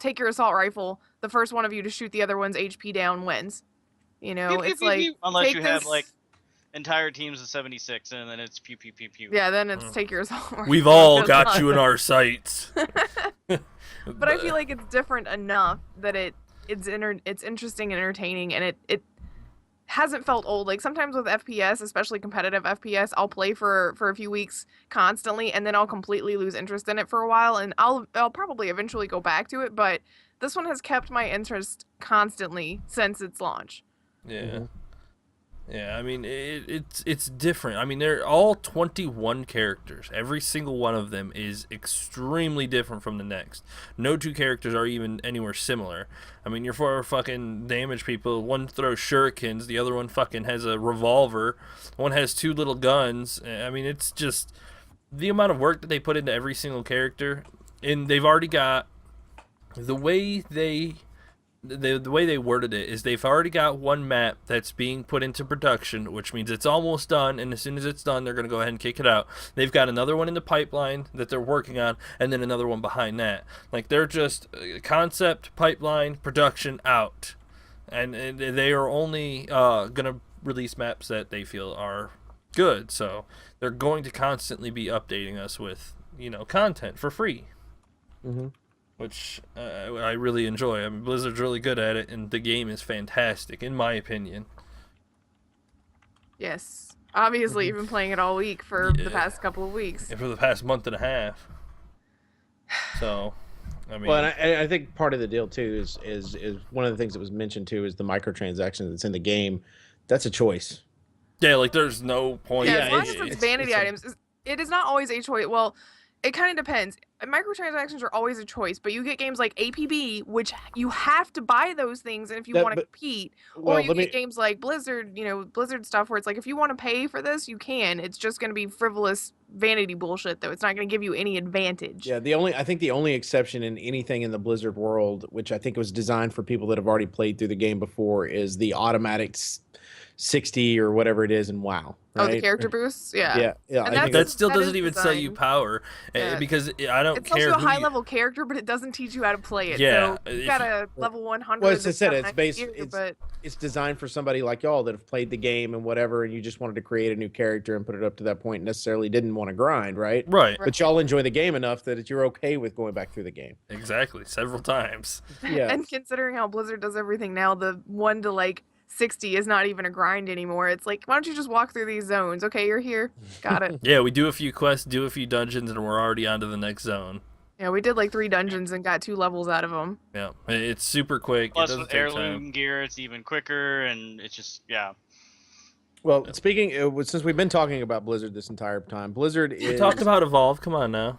take your assault rifle, the first one of you to shoot the other one's HP down wins. It's like unless take you have this- like entire teams of 76 and then it's pew pew pew pew. Yeah, then it's take your assault rifle. We've all Good got luck. you in our sights. But I feel like it's different enough that it's interesting and entertaining, and it hasn't felt old. Like sometimes with FPS, especially competitive FPS, I'll play for a few weeks constantly, and then I'll completely lose interest in it for a while, and I'll probably eventually go back to it. But this one has kept my interest constantly since its launch. Yeah. Mm-hmm. Yeah, I mean it's different. I mean they're all 21 characters. Every single one of them is extremely different from the next. No two characters are even anywhere similar. I mean, your four fucking damage people, one throws shurikens, the other one fucking has a revolver, one has two little guns. I mean, it's just the amount of work that they put into every single character, and they've already got the way the way they worded it is they've already got one map that's being put into production, which means it's almost done, and as soon as it's done, they're going to go ahead and kick it out. They've got another one in the pipeline that they're working on, and then another one behind that. Like, they're just concept, pipeline, production, out. And they are only going to release maps that they feel are good, so they're going to constantly be updating us with, content for free. Mm-hmm. Which I really enjoy. I mean, Blizzard's really good at it, and the game is fantastic, in my opinion. Yes. Obviously, you've been playing it all week for the past couple of weeks. And for the past month and a half. So, I mean... Well, and I think part of the deal, too, is one of the things that was mentioned, too, is the microtransactions that's in the game. That's a choice. Yeah, like, there's no point... Yeah, Yeah, as long as it's- it's vanity it's a- items, it is not always a choice. Well, it kind of depends. Microtransactions are always a choice, but you get games like APB, which you have to buy those things if you want to compete. Or you get games like Blizzard, Blizzard stuff where it's like, if you want to pay for this, you can. It's just going to be frivolous vanity bullshit, though. It's not going to give you any advantage. Yeah, I think the only exception in anything in the Blizzard world, which I think was designed for people that have already played through the game before, is the automatic 60 or whatever it is in WoW. Oh, the Right? character boosts? Yeah. Yeah, yeah. And I think That still that is doesn't even sell you designed. power Yeah. because I don't It tells care you a who high level character, but it doesn't teach you how to play it. So Yeah, you if got you- a level 100. Well, as I that's said, got it's nice based. gear, but It's designed for somebody like y'all that have played the game and whatever, and you just wanted to create a new character and put it up to that point. Necessarily didn't want to grind, right? Right. But y'all enjoy the game enough that you're okay with going back through the game. Exactly. Several times. Yeah. and considering how Blizzard does everything now, the 1 to like 60 is not even a grind anymore. It's like, why don't you just walk through these zones? Okay, you're here. Got it. Yeah, we do a few quests, do a few dungeons, and we're already on to the next zone. Yeah, we did like 3 dungeons and got 2 levels out of them. Yeah, it's super quick. Plus it doesn't with take heirloom time. gear, it's even quicker, and it's just Well, speaking, since we've been talking about Blizzard this entire time, Blizzard We is talked about Evolve. Come on now.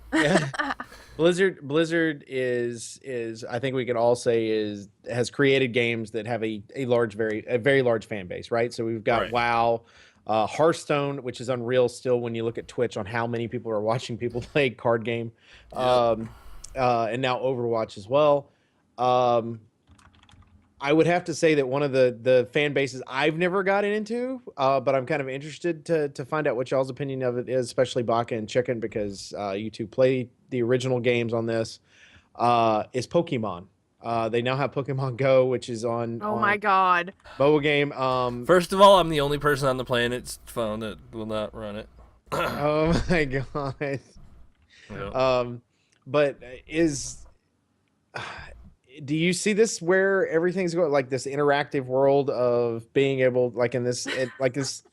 Blizzard is I think we could all say has created games that have a very large fan base, right? So we've got Right. WoW, Hearthstone, which is unreal still when you look at Twitch on how many people are watching people play card game, and now Overwatch as well. I would have to say that one of the fan bases I've never gotten into, but I'm kind of interested to find out what y'all's opinion of it is, especially Baka and Chicken, because you two played the original games on this, is Pokemon. They now have Pokemon Go, which is on Oh my god. mobile game. First of all, I'm the only person on the planet's phone that will not run it. Oh my god. Yeah. But do you see this where everything's going like this interactive world of being able like in this like this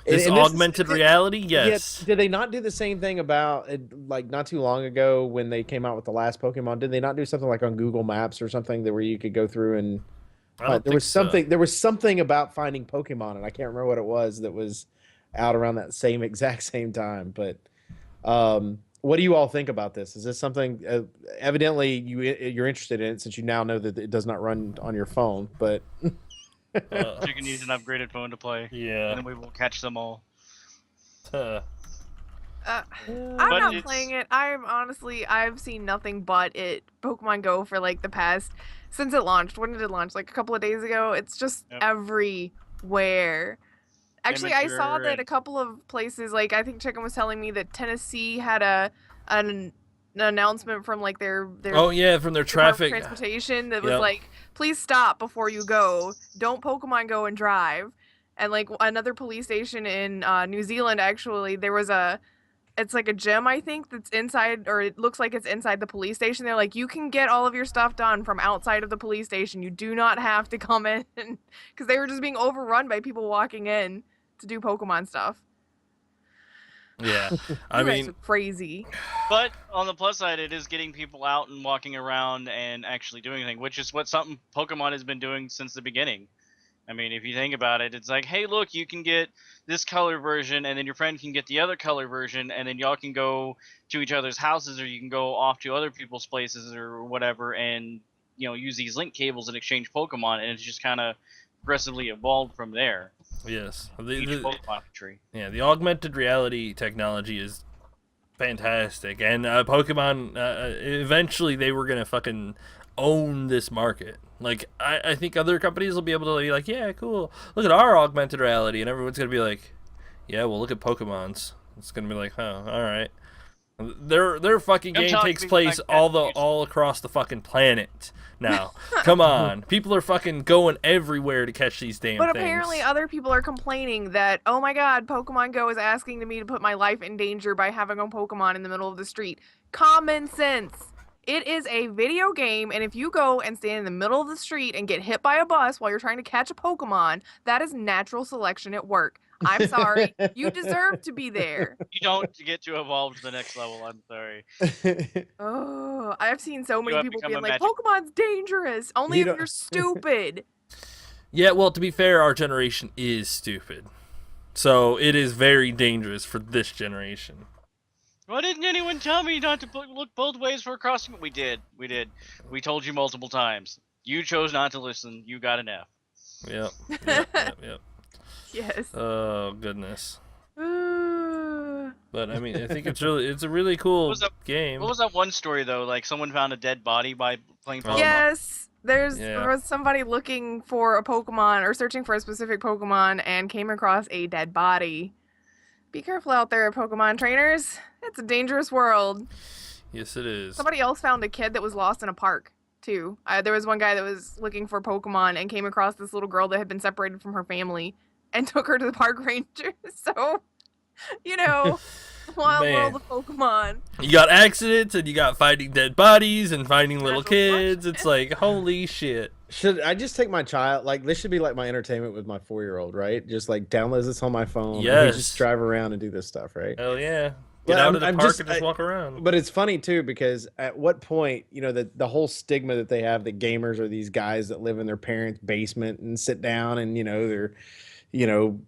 This and augmented reality, yeah, yes. did they not do the same thing about like not too long ago when they came out with the last Pokemon? Did they not do something like on Google Maps or something that where you could go through and I don't there was think so. something there was something about finding Pokemon and I can't remember what it was that was out around that exact same time. But what do you all think about this? Is this something evidently you're interested in it since you now know that it does not run on your phone? But you can use an upgraded phone to play, and Yeah. then we will catch them all. Uh, I'm But not it's- playing it. I've seen nothing but Pokemon Go for like the past since it launched. When did it launch? Like a couple of days ago. It's just Yep. everywhere. Actually, I saw Immature that and- a couple of places, like I think Chicken was telling me that Tennessee had an announcement from like their oh yeah, from their Department of traffic. transportation that was Yep. like, please stop before you go. Don't Pokemon Go and drive. And like another police station in New Zealand, actually, there was it's like a gym, I think, that's inside, or it looks like it's inside the police station. They're like, you can get all of your stuff done from outside of the police station. You do not have to come in, because they were just being overrun by people walking in to do Pokemon stuff. Yeah. I You guys mean, are crazy. But on the plus side, it is getting people out and walking around and actually doing anything, which is what something Pokemon has been doing since the beginning. I mean, if you think about it, it's like, hey, look, you can get this color version, and then your friend can get the other color version, and then y'all can go to each other's houses, or you can go off to other people's places or whatever, and use these link cables and exchange Pokemon, and it's just kind of progressively evolved from there. yes. Each Pokemon tree. Yeah, the augmented reality technology is fantastic, and Pokemon eventually they were gonna fucking own this market. Like I think other companies will be able to be like, yeah, cool, look at our augmented reality, and everyone's gonna be like, yeah, well, look at Pokemon's. It's gonna be like, oh, all right. Their fucking Don't game talk to takes me place like that, all across the fucking planet now. Come on, people are fucking going everywhere to catch these damn But things. apparently other people are complaining that, oh my god, Pokemon Go is asking me to put my life in danger by having a Pokemon in the middle of the street. Common sense. It is a video game, and if you go and stand in the middle of the street and get hit by a bus while you're trying to catch a Pokemon, that is natural selection at work. I'm sorry. You deserve to be there. You don't get to evolve to the next level. I'm sorry. Oh, I've seen so many have people become being a like, magic- Pokemon's dangerous. Only You if don't- you're stupid. Yeah, well, to be fair, our generation is stupid. So it is very dangerous for this generation. Why didn't anyone tell me not to look both ways for crossing? We did. We told you multiple times. You chose not to listen. You got an F. Yep. Yep. Yes. Oh, goodness. Uh, But, I mean, I think it's a really cool was that- game. What was that one story though? Like someone found a dead body by playing Pokemon. yes. There Yeah. was somebody looking for a Pokemon or searching for a specific Pokemon and came across a dead body. Be careful out there, Pokemon trainers. It's a dangerous world. Yes, it is. Somebody else found a kid that was lost in a park, too. There was one guy that was looking for Pokemon and came across this little girl that had been separated from her family and took her to the park ranger. So, you know, wild Man. world of Pokemon. You got accidents and you got finding dead bodies and finding little Natural kids. selection. It's like, holy shit. Should I just take my child? Like, this should be like my entertainment with my 4-year-old, right? Just like download this on my phone. And we Yes. just drive around and do this stuff, right? Hell yeah. Get Well, out of the I'm park just- and just walk around. But it's funny too, because at what point, you know, the whole stigma that they have that gamers are these guys that live in their parents' basement and sit down and, you know, they're, you know,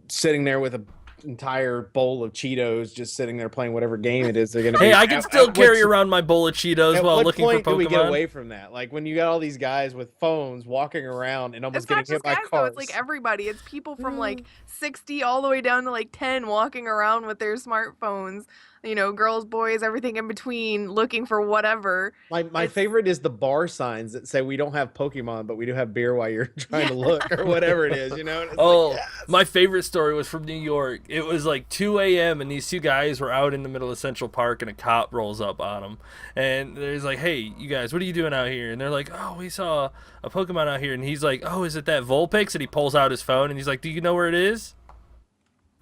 sitting there with an entire bowl of Cheetos, just sitting there playing whatever game it is they're gonna. Hey, be. I can still carry around my bowl of Cheetos At while what looking for point do we get Pokemon. away from that? Like when you got all these guys with phones walking around and almost It's not getting hit just by guys, though. cars. It's like everybody. It's people from like 60 all the way down to like 10 walking around with their smartphones. You know, girls, boys, everything in between, looking for whatever. My It's- favorite is the bar signs that say we don't have Pokemon, but we do have beer while you're trying to look or whatever it is, you know? And it's Oh, like, yes. my favorite story was from New York. It was like 2 a.m. and these two guys were out in the middle of Central Park and a cop rolls up on them. And there's like, hey, you guys, what are you doing out here? And they're like, oh, we saw a Pokemon out here. And he's like, oh, is it that Vulpix? And he pulls out his phone and he's like, do you know where it is?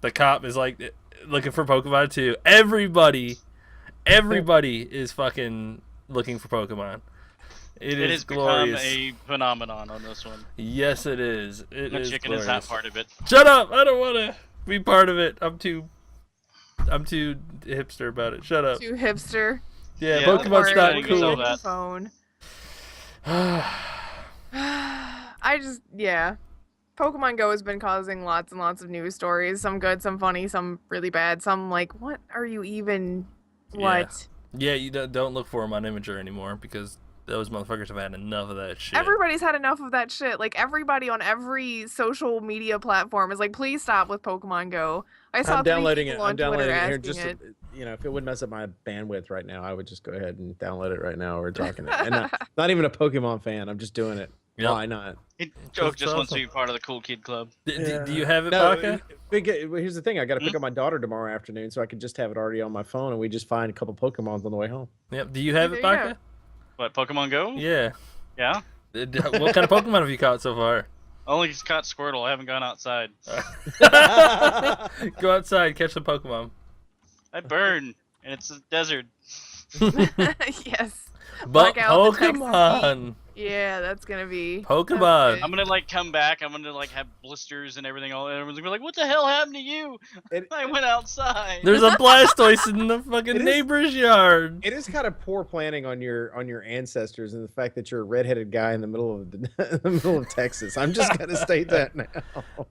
The cop is like looking for Pokemon too. Everybody is fucking looking for Pokemon. It It is has glorious. become a phenomenon on this one. Yes, it is. It The is chicken glorious. is not part of it. Shut up! I don't want to be part of it. I'm too hipster about it. Shut up. Too hipster. Yeah, Yeah, Pokemon's Or not you can cool. sell your that. phone. Yeah. Pokemon Go has been causing lots and lots of news stories. Some good, some funny, some really bad. Some like, what are you even? What? Yeah, you don't look for them on Imager anymore because those motherfuckers have had enough of that shit. Everybody's had enough of that shit. Like everybody on every social media platform is like, please stop with Pokemon Go. I saw I'm 3 downloading it. people I'm on Twitter downloading it here. asking Just it. you know, if it wouldn't mess up my bandwidth right now, I would just go ahead and download it right now. We're talking it, and not even a Pokemon fan. I'm just doing it. Yep. Why not? Joke just wants to awesome. be part of the cool kid club. Do you have it, No, Baka? here's the thing. I got to pick Hmm? up my daughter tomorrow afternoon, so I could just have it already on my phone, and we just find a couple Pokemons on the way home. Yep. Do you have it, There you go. Baka? What, Pokemon Go? Yeah. Yeah. What kind of Pokemon have you caught so far? Only just caught Squirtle. I haven't gone outside. Go outside, catch some Pokemon. I burn, and it's a desert. Yes. But Black out the Texas Pokemon. Yeah, that's gonna be Pokemon. I'm gonna like come back. I'm gonna like have blisters and everything. All everyone's gonna be like, "What the hell happened to you?" It- I went outside. There's a Blastoise in the fucking It is- neighbor's yard. It is kind of poor planning on your ancestors and the fact that you're a redheaded guy in the middle of the middle of Texas. I'm just gonna state that now.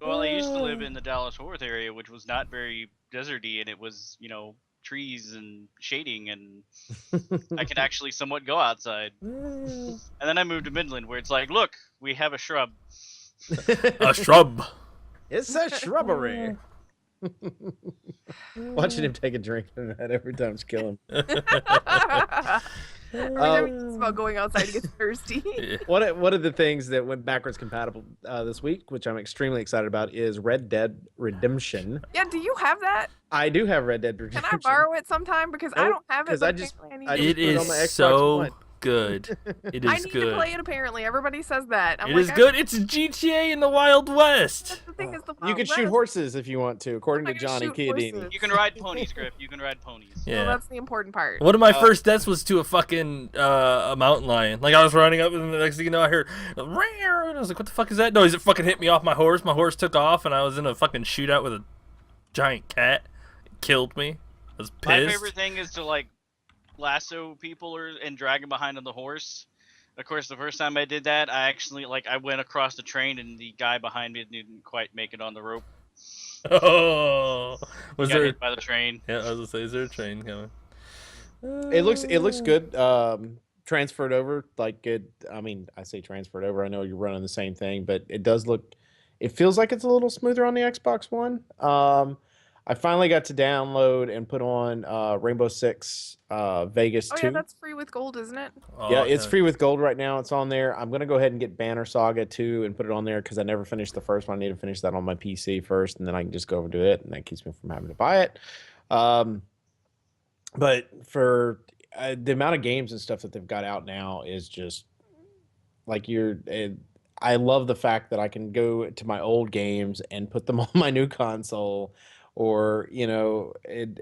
Well, I used to live in the Dallas-Fort Worth area, which was not very deserty, and it was, you know, trees and shading, and I could actually somewhat go outside. And then I moved to Midland, where it's like, look, we have a shrub. A shrub. It's a shrubbery. Watching him take a drink of that every time's killing. Every time he thinks about going outside, he gets thirsty. Yeah. One of the things that went backwards compatible this week, which I'm extremely excited about, is Red Dead Redemption. Yeah, do you have that? I do have Red Dead Can Redemption. I borrow it sometime? Because I Nope, don't have it. 'cause But I just- apparently I I need It put it on my is Xbox so One. good. It I is need good. to play it. Apparently, everybody says that. I'm It like, is good. It's GTA in the Wild West. That's the thing is the You Wild can shoot West. horses if you want to, according I'm to not gonna Johnny shoot Chiodini. horses. You can ride ponies, Griff. You can ride ponies. Well, Yeah. that's the important part. One of my first deaths was to a fucking a mountain lion. Like I was running up, and the next thing you know, I heard, "Rawr," and I was like, "What the fuck is that noise?" It fucking hit me off my horse. My horse took off, and I was in a fucking shootout with a giant cat. It killed me. I was My pissed. favorite thing is to like lasso people and drag them behind on the horse. Of course, the first time I did that, I actually I went across the train, and the guy behind me didn't quite make it on the rope. Oh, was Got there? hit by the train. Yeah, I was gonna say, is there a train coming? It looks good. Transferred over, like good. I mean, I say transferred over. I know you're running the same thing, but it does look. It feels like it's a little smoother on the Xbox One. I finally got to download and put on Rainbow Six Vegas Oh 2. yeah, that's free with gold, isn't it? Yeah, Oh, it's free with gold right now. It's on there. I'm gonna go ahead and get Banner Saga 2 and put it on there because I never finished the first one. I need to finish that on my PC first, and then I can just go over to it, and that keeps me from having to buy it. But for the amount of games and stuff that they've got out now is just like I love the fact that I can go to my old games and put them on my new console, or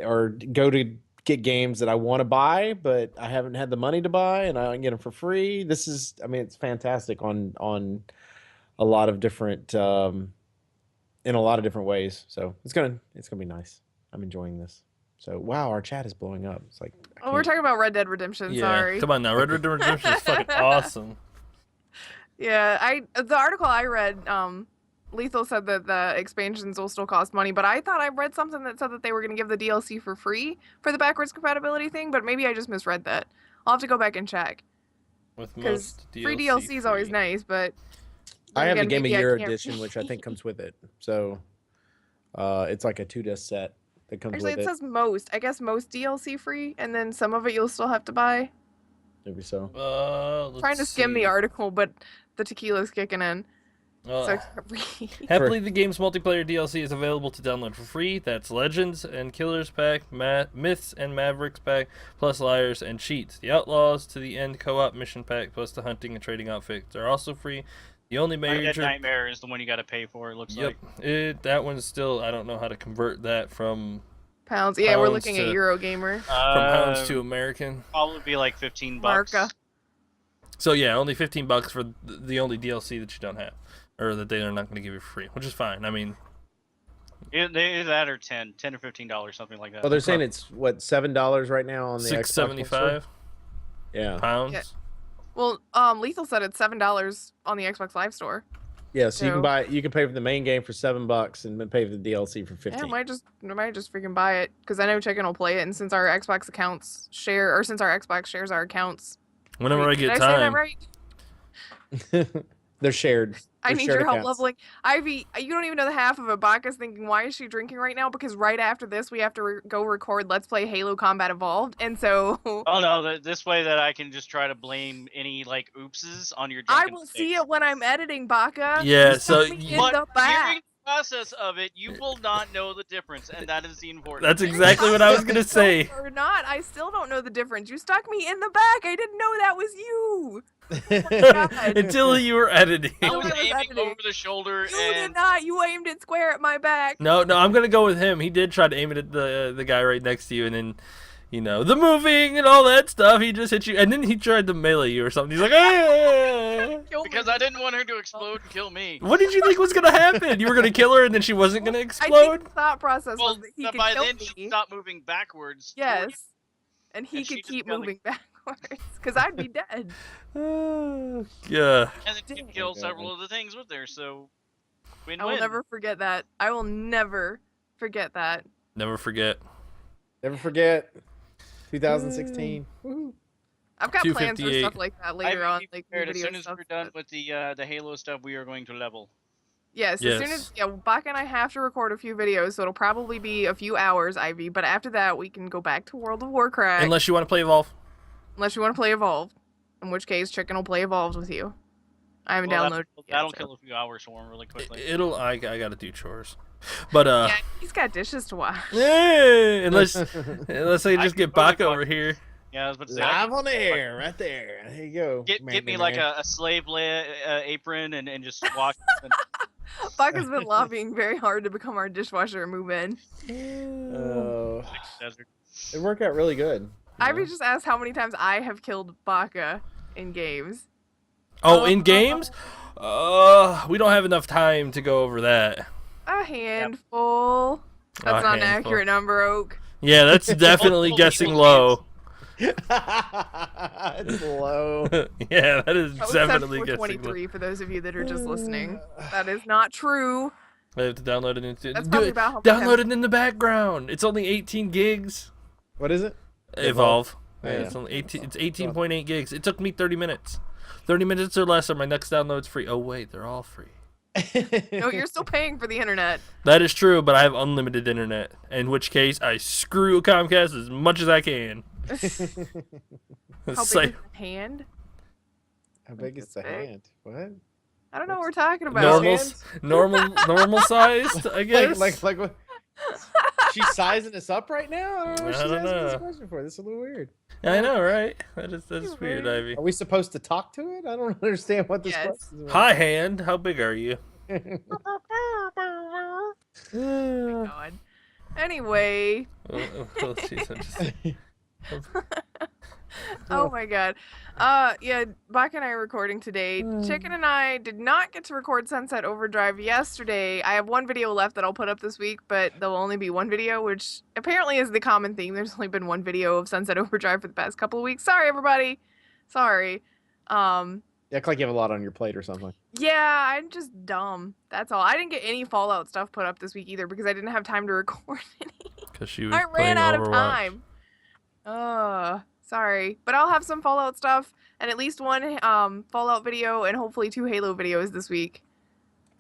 or go to get games that I want to buy, but I haven't had the money to buy, and I can get them for free. I mean, it's fantastic on a lot of different in a lot of different ways. So it's gonna be nice. I'm enjoying this. So wow, our chat is blowing up. It's like Oh, we're talking about Red Dead Redemption. Yeah, Sorry. come on now. Red Dead Redemption is fucking awesome. Yeah, the article I read, Lethal said that the expansions will still cost money, but I thought I read something that said that they were going to give the DLC for free for the backwards compatibility thing, but maybe I just misread that. I'll have to go back and check. With Because most free DLC is always free. nice, but I then have the again, Game of maybe I Year can't edition, which I read. think comes with it. So it's like a 2-disc set that comes Actually, with it it. says most. I guess most DLC free, and then some of it you'll still have to buy. Maybe so. Let's Trying to skim the see. article, but the tequila's kicking in. So I can't read. Happily, the game's multiplayer DLC is available to download for free. That's Legends and Killers Pack, Myths and Mavericks Pack, plus Liars and Cheats. The Outlaws to the End co-op mission pack, plus the hunting and trading outfits are also free. The only Undead major... Nightmare is the one you got to pay for. It looks Yep, like. that one's still... I don't know how to convert that from Pounds. Yeah, we're Pounds looking at to- Eurogamer. pounds to American. Probably be like $15. Marca. So yeah, only $15 for the only DLC that you don't have, or that they are not going to give you for free, which is fine. I mean, Either that or $10 or $15, something like that. Well, they're saying it's what $7 right now on the Xbox One store? $6.75 Yeah, pounds. Yeah. Well, Lethal said it's $7 on the Xbox Live Store. yeah. So you So- can pay for the main game for $7 and then pay for the DLC for 15. Yeah, I might just freaking buy it because I know Chicken will play it, and since our Xbox accounts share, or since our Xbox shares our accounts. Whenever Wait, I get did I say that time. right? They're shared. I They're need shared your help accounts. leveling. Ivy, you don't even know the half of it. Baka's thinking, why is she drinking right now? Because right after this, we have to go record Let's Play Halo Combat Evolved, and so Oh no, this way that I can just try to blame any like oopses on your I drunken will see mistakes. it when I'm editing, Baka. Yeah, You so stuck me you- in But the back. during the process of it, you will not know the difference, and that is the important That's thing. exactly what I was gonna say. Or not, I still don't know the difference. You stuck me in the back. I didn't know that was you. God. Until you were editing. I No, was I was aiming editing. over the shoulder, You did and not. You aimed it square at my back. No, I'm gonna go with him. He did try to aim it at the guy right next to you, and then, the moving and all that stuff. He just hit you, and then he tried to melee you or something. He's like, ah! Kill me. because I didn't want her to explode and kill me. What did you think was gonna happen? You were gonna kill her, and then she wasn't gonna I explode. think the thought process Well, was that he could by kill then me. she stopped moving backwards. Yes. And he And she could just keep kinda- moving backwards. Because I'd be dead. Yeah. And then you Dang. kill several of the things with her, so I will win-win. never forget that. I will never forget that. Never forget. Never forget 2016. Woohoo. I've got plans for 258. stuff like that later I on, be like prepared, as video soon as stuff. we're done with the Halo stuff, we are going to level. Yes, as soon as Baka and I have to record a few videos, so it'll probably be a few hours, Ivy. But after that, we can go back to World of Warcraft. Unless you want to play Evolve. Unless you want to play Evolved, in which case Chicken will play Evolved with you. I haven't Well, downloaded it yet, that'll so. kill a few hours for him really quickly. I gotta do chores. But Yeah, he's got dishes to wash. unless I just I get can Baka totally over here. Yeah, I was about to say. I Live on the air, right there. There you go. Get me like a slave apron and just wash. Baka's been lobbying very hard to become our dishwasher and move in. Oh, desert. it worked out really good. Ivy just asked how many times I have killed Baka in games. Oh, in games? We don't have enough time to go over that. A handful. That's not an handful. accurate number, Oak. Yeah, that's definitely Multiple guessing people's low. It's low. Yeah, that is That was definitely set for guessing low. 23 for those of you that are just listening. That is not true. I have to download it into That's probably about how many download times- it in the background. It's only 18 gigs. What is it? Evolve. Oh, Yeah, yeah. it's only 18. It's 18.8 gigs. It took me 30 minutes. 30 minutes or less, and my next download's free. Oh wait, they're all free. No, you're still paying for the internet. That is true, but I have unlimited internet. In which case, I screw Comcast as much as I can. How big It's is like the hand? How big is the big? hand? What? I don't know what we're talking about. normal, hands? normal sized, I guess. Like what? She's sizing us up right now. I don't know what I she's don't asking this know. question for. This is a little weird. I know, right? That is weird, Ivy. Are we supposed to talk to it? I don't understand what this Yes. question is about. Hi, hand. How big are you? God. Anyway. Oh, jeez, I'm just- Oh my god. Yeah, Baka and I are recording today. Chicken and I did not get to record Sunset Overdrive yesterday. I have one video left that I'll put up this week, but there'll only be one video, which apparently is the common theme. There's only been one video of Sunset Overdrive for the past couple of weeks. Sorry, everybody. Sorry. You act like you have a lot on your plate or something. Yeah, I'm just dumb. That's all. I didn't get any Fallout stuff put up this week either because I didn't have time to record any. Because she was I playing ran out Overwatch. of time. Sorry. But I'll have some Fallout stuff and at least one Fallout video and hopefully 2 Halo videos this week.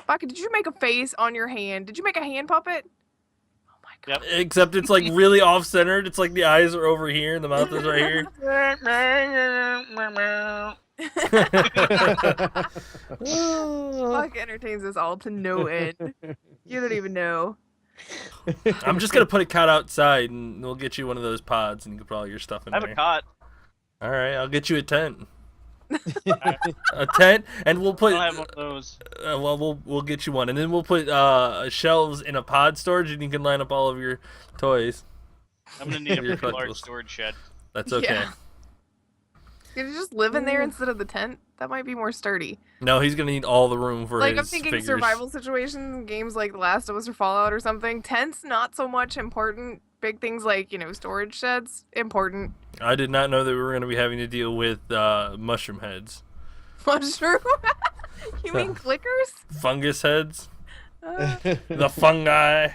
Baka, did you make a face on your hand? Did you make a hand puppet? Oh my god. Yep. Except it's like really off-centered. It's like the eyes are over here and the mouth is right here. Baka entertains us all to no end. You don't even know. I'm just gonna put a cot outside and we'll get you one of those pods and you can put all your stuff in I have there. a cot. All right, I'll get you a tent. A tent, and we'll I put. don't have one of those. Well, we'll get you one, and then we'll put shelves in a pod storage, and you can line up all of your toys. I'm gonna need a Your pretty large collectibles. storage shed. That's okay. Yeah. Could you just live in there instead of the tent? That might be more sturdy. No, he's gonna need all the room for Like, his I'm thinking figures. survival situations, games like The Last of Us or Fallout or something. Tents, not so much important. Big things like, storage sheds, important. I did not know that we were gonna be having to deal with mushroom heads, Mushroom? You mean clickers? fungus heads, Uh, the fungi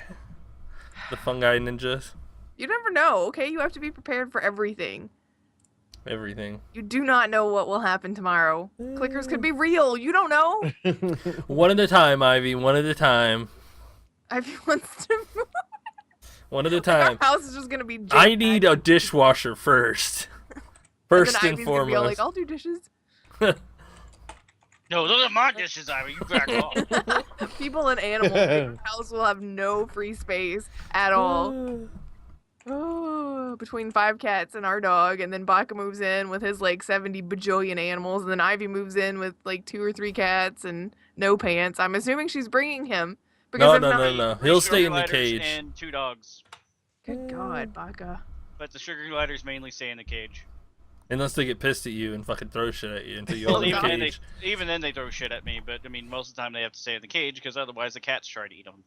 ninjas, you never know, okay? You have to be prepared for everything. everything. You do not know what will happen tomorrow. Clickers could be real. You don't know. One at a time, Ivy. One at a time. Ivy wants to move. One at a Our time. house is just gonna be. I need a dishwasher first. First and Ivy's gonna be all foremost. like, I'll do dishes. No, those are my dishes, Ivy. You back off. People and animals. Our house will have no free space at all. Oh, between 5 cats and our dog, and then Baka moves in with his like 70 bajillion animals, and then Ivy moves in with like 2 or 3 cats and no pants. I'm assuming she's bringing him. No, if no, not- no, no. Three He'll sugar stay in the gliders cage. And 2 dogs. Good God, Baka. But the sugar gliders mainly stay in the cage. Unless they get pissed at you and fucking throw shit at you until you Well, open the even then cage. they throw shit at me. But I mean, most of the time they have to stay in the cage because otherwise the cats try to eat them.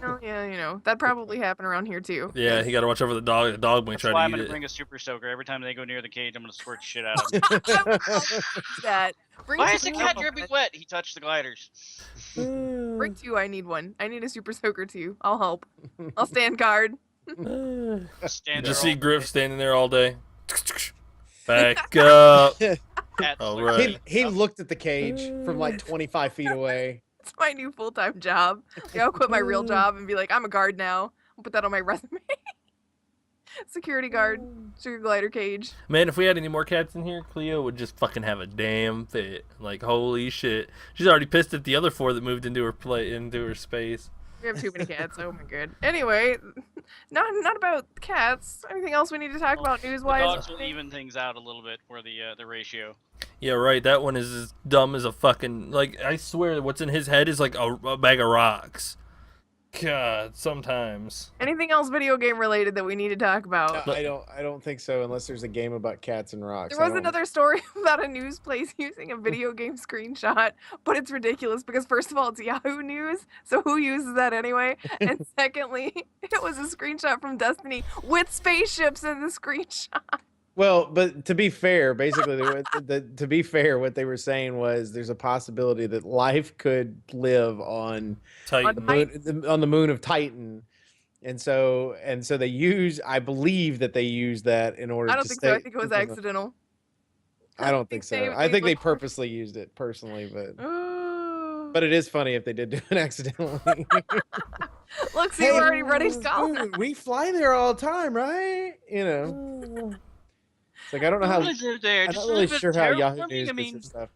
Oh, yeah, that probably happened around here too. Yeah, you gotta watch over the dog. The dog might That's try why to I'm eat gonna it. bring a super soaker. Every time they go near the cage, I'm gonna squirt shit out of them. I would love that. Bring Why is the 2 cat of dripping them. wet? He touched the gliders. Bring 2. I need one. I need a super soaker too. I'll help. I'll stand guard. Stand Just there see all Grif day. standing there all day. Back up. Cats All like- right. He looked at the cage from like 25 feet away. It's my new full-time job. Like, I'll quit my real job and be like, I'm a guard now. I'll put that on my resume. Security guard, sugar glider cage. Man, if we had any more cats in here, Cleo would just fucking have a damn fit. Like, holy shit. She's already pissed at the other 4 that moved into her space. We have too many cats. Oh my god. Anyway, not about cats. Anything else we need to talk about The news-wise? dogs will even things out a little bit for the ratio. Yeah, right. That one is as dumb as a fucking... Like, I swear what's in his head is like a bag of rocks. God, sometimes. Anything else video game related that we need to talk about? I don't think so unless there's a game about cats and rocks. There I was don't- another story about a news place using a video game screenshot, but it's ridiculous because first of all, it's Yahoo News, so who uses that anyway? And secondly, it was a screenshot from Destiny with spaceships in the screenshot. Well, but to be fair, basically, to be fair, what they were saying was there's a possibility that life could live on Titan. on the moon of Titan, and so they use. I believe that they use that in order. I don't to think stay, so. I think it was accidental. I don't think so. they- I they think they look- purposely used it personally, but But it is funny if they did do it accidentally. Look, see, we're already running scholar. We fly there all the time, right? You know. It's like I don't know how. What is it there? I'm Just not a really little bit sure of how Yahoo terraforming? News I gets mean, their stuff.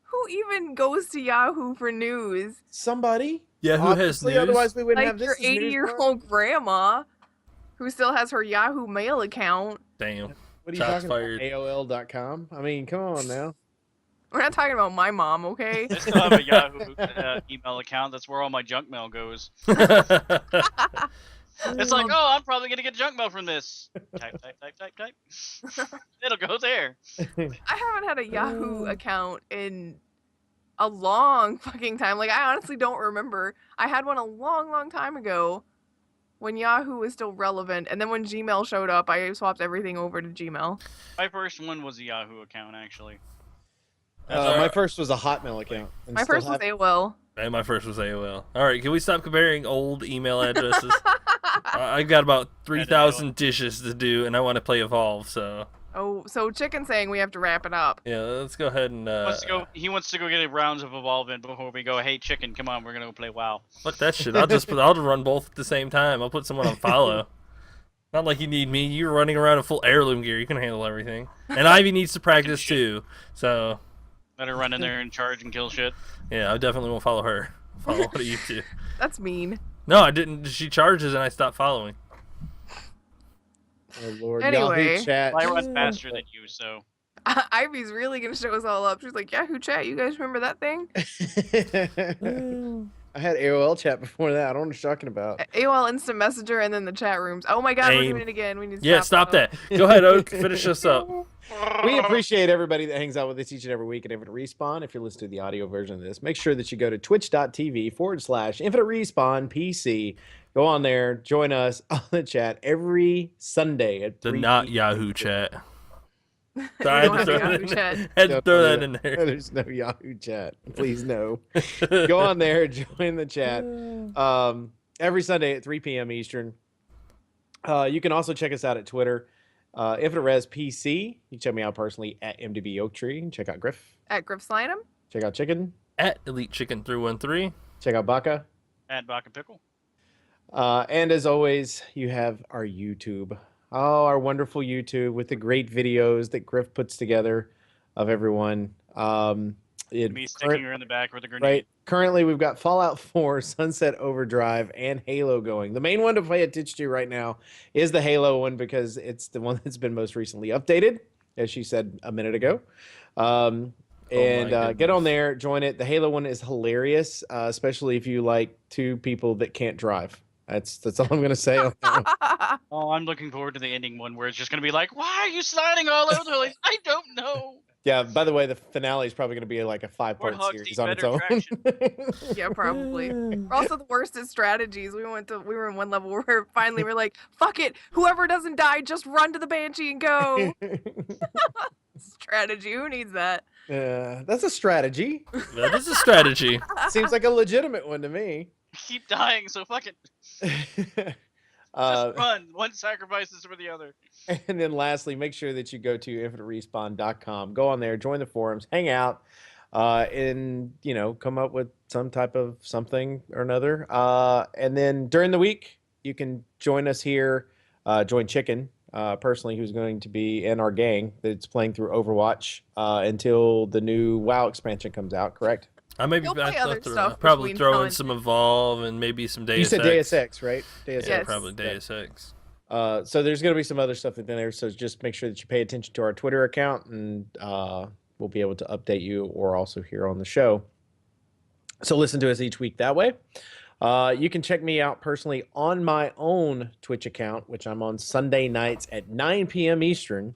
Who even goes to Yahoo for news? Somebody. Yeah, who has Obviously, news? otherwise we wouldn't Like have this your as news, bro. 80-year-old grandma who still has her Yahoo Mail account. Damn. What are you Shots talking fired. about? AOL.com? I mean, come on now. We're not talking about my mom, okay? I still have a Yahoo email account. That's where all my junk mail goes. It's like, oh, I'm probably gonna get junk mail from this. Type. It'll go there. I haven't had a Yahoo account in a long fucking time. Like, I honestly don't remember. I had one a long, long time ago when Yahoo was still relevant. And then when Gmail showed up, I swapped everything over to Gmail. My first one was a Yahoo account, actually. My first was a Hotmail account. and My still first was have- AOL. And my first was AOL. All right, can we stop comparing old email addresses? I got about 3,000 dishes to do, and I want to play Evolve, so Oh, so Chicken saying we have to wrap it up. yeah, let's go ahead and He wants to go get rounds of Evolve in before we go. Hey, chicken, come on, we're gonna go play WoW. fuck that shit. I'll just run both at the same time. I'll put someone on follow. Not like you need me. You're running around in full heirloom gear. You can handle everything. And Ivy needs to practice too. So Let her run in there and charge and kill shit. yeah, I definitely won't follow her. Follow one of you two. That's mean. No, I didn't. She charges and I stopped following. Oh, Lord. Anyway. Yahoo chat. Well, I run faster than you, so. Ivy's really gonna show us all up. She's like, Yahoo chat, you guys remember that thing? I had AOL chat before that. I don't know what you're talking about. AOL Instant Messenger and then the chat rooms. Oh my god, we're Aim. doing it again. We need to Yeah, stop though. that. Go ahead, Oak. Finish us up. We appreciate everybody that hangs out with us each and every week at Infinite Respawn. If you're listening to the audio version of this, make sure that you go to twitch.tv/Infinite Respawn PC. Go on there, join us on the chat every Sunday at The 3 not p.m. Yahoo chat. We So I don't had to have a throw that Yahoo in chat. there. Had to throw that in there. There's no Yahoo chat. Please no. Go on there, join the chat. Every Sunday at 3 p.m. Eastern. You can also check us out at Twitter. Infinite Res PC. You can check me out personally at MDB Oak Tree. Check out Griff. At Griff Slineham. Check out Chicken. At Elite Chicken 313. Check out Baka. Add Baka Pickle. And as always, you have our YouTube. Oh, our wonderful YouTube with the great videos that Griff puts together of everyone. Me sticking her in the back with a grenade. Right. Currently, we've got Fallout 4, Sunset Overdrive, and Halo going. The main one to pay attention to right now is the Halo one because it's the one that's been most recently updated, as she said a minute ago. Get goodness. on there, join it. The Halo one is hilarious, especially if you like two people that can't drive. That's all I'm gonna say on that one. Oh, I'm looking forward to the ending one where it's just gonna be like, why are you sliding all over the place? I don't know. Yeah, by the way, the finale is probably going to be like a 5-part Warthogs series need on its better own. traction. Yeah, probably. We're also the worst at strategies. We were in one level where finally we're like, fuck it, whoever doesn't die, just run to the Banshee and go. Strategy, who needs that? That's a strategy. That is a strategy. Seems like a legitimate one to me. Keep dying, so fuck it. Just run. One sacrifices for the other. And then lastly, make sure that you go to infiniterespawn.com. Go on there, join the forums, hang out, and come up with some type of something or another. And then during the week, you can join us here. Join Chicken, personally, who's going to be in our gang that's playing through Overwatch until the new WoW expansion comes out. Correct? I may be He'll play back. other stuff Probably between throw now in and- some Evolve and maybe some Deus You said Ex. Deus Ex, right? Deus Yeah, Ex. probably Deus Ex. So there's going to be some other stuff in there. So just make sure that you pay attention to our Twitter account, and we'll be able to update you or also here on the show. So listen to us each week that way. You can check me out personally on my own Twitch account, which I'm on Sunday nights at 9 p.m. Eastern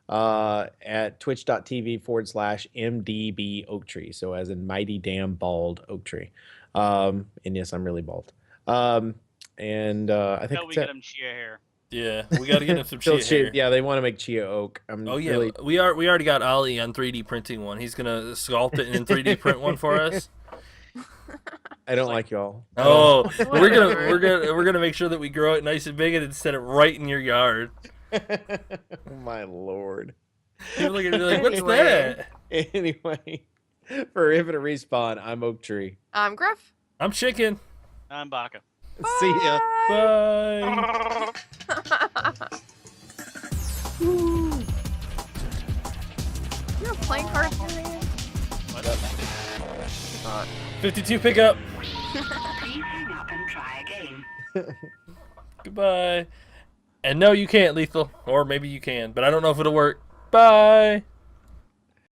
at twitch.tv/MDB Oak Tree. So as in mighty damn bald oak tree. And yes, I'm really bald. I think Until we it's get him chia hair. Yeah, we got to get him some Still chia hair. Yeah, they want to make Chia Oak. Oh yeah, really, we already got Ollie on 3D printing one. He's gonna sculpt it and 3D print one for us. I don't like y'all. Oh, Whatever. we're gonna make sure that we grow it nice and big and set it right in your yard. My lord. People are gonna be like, "What's Anyway. that?" Anyway, For Infinite Respawn, I'm Oak Tree. I'm Griff. I'm chicken. I'm Baka. See ya. Bye. You have playing cards in your hand? What? 52 pickup. Please hang up and try again. Goodbye. And no, you can't, Lethal. Or maybe you can, but I don't know if it'll work. Bye.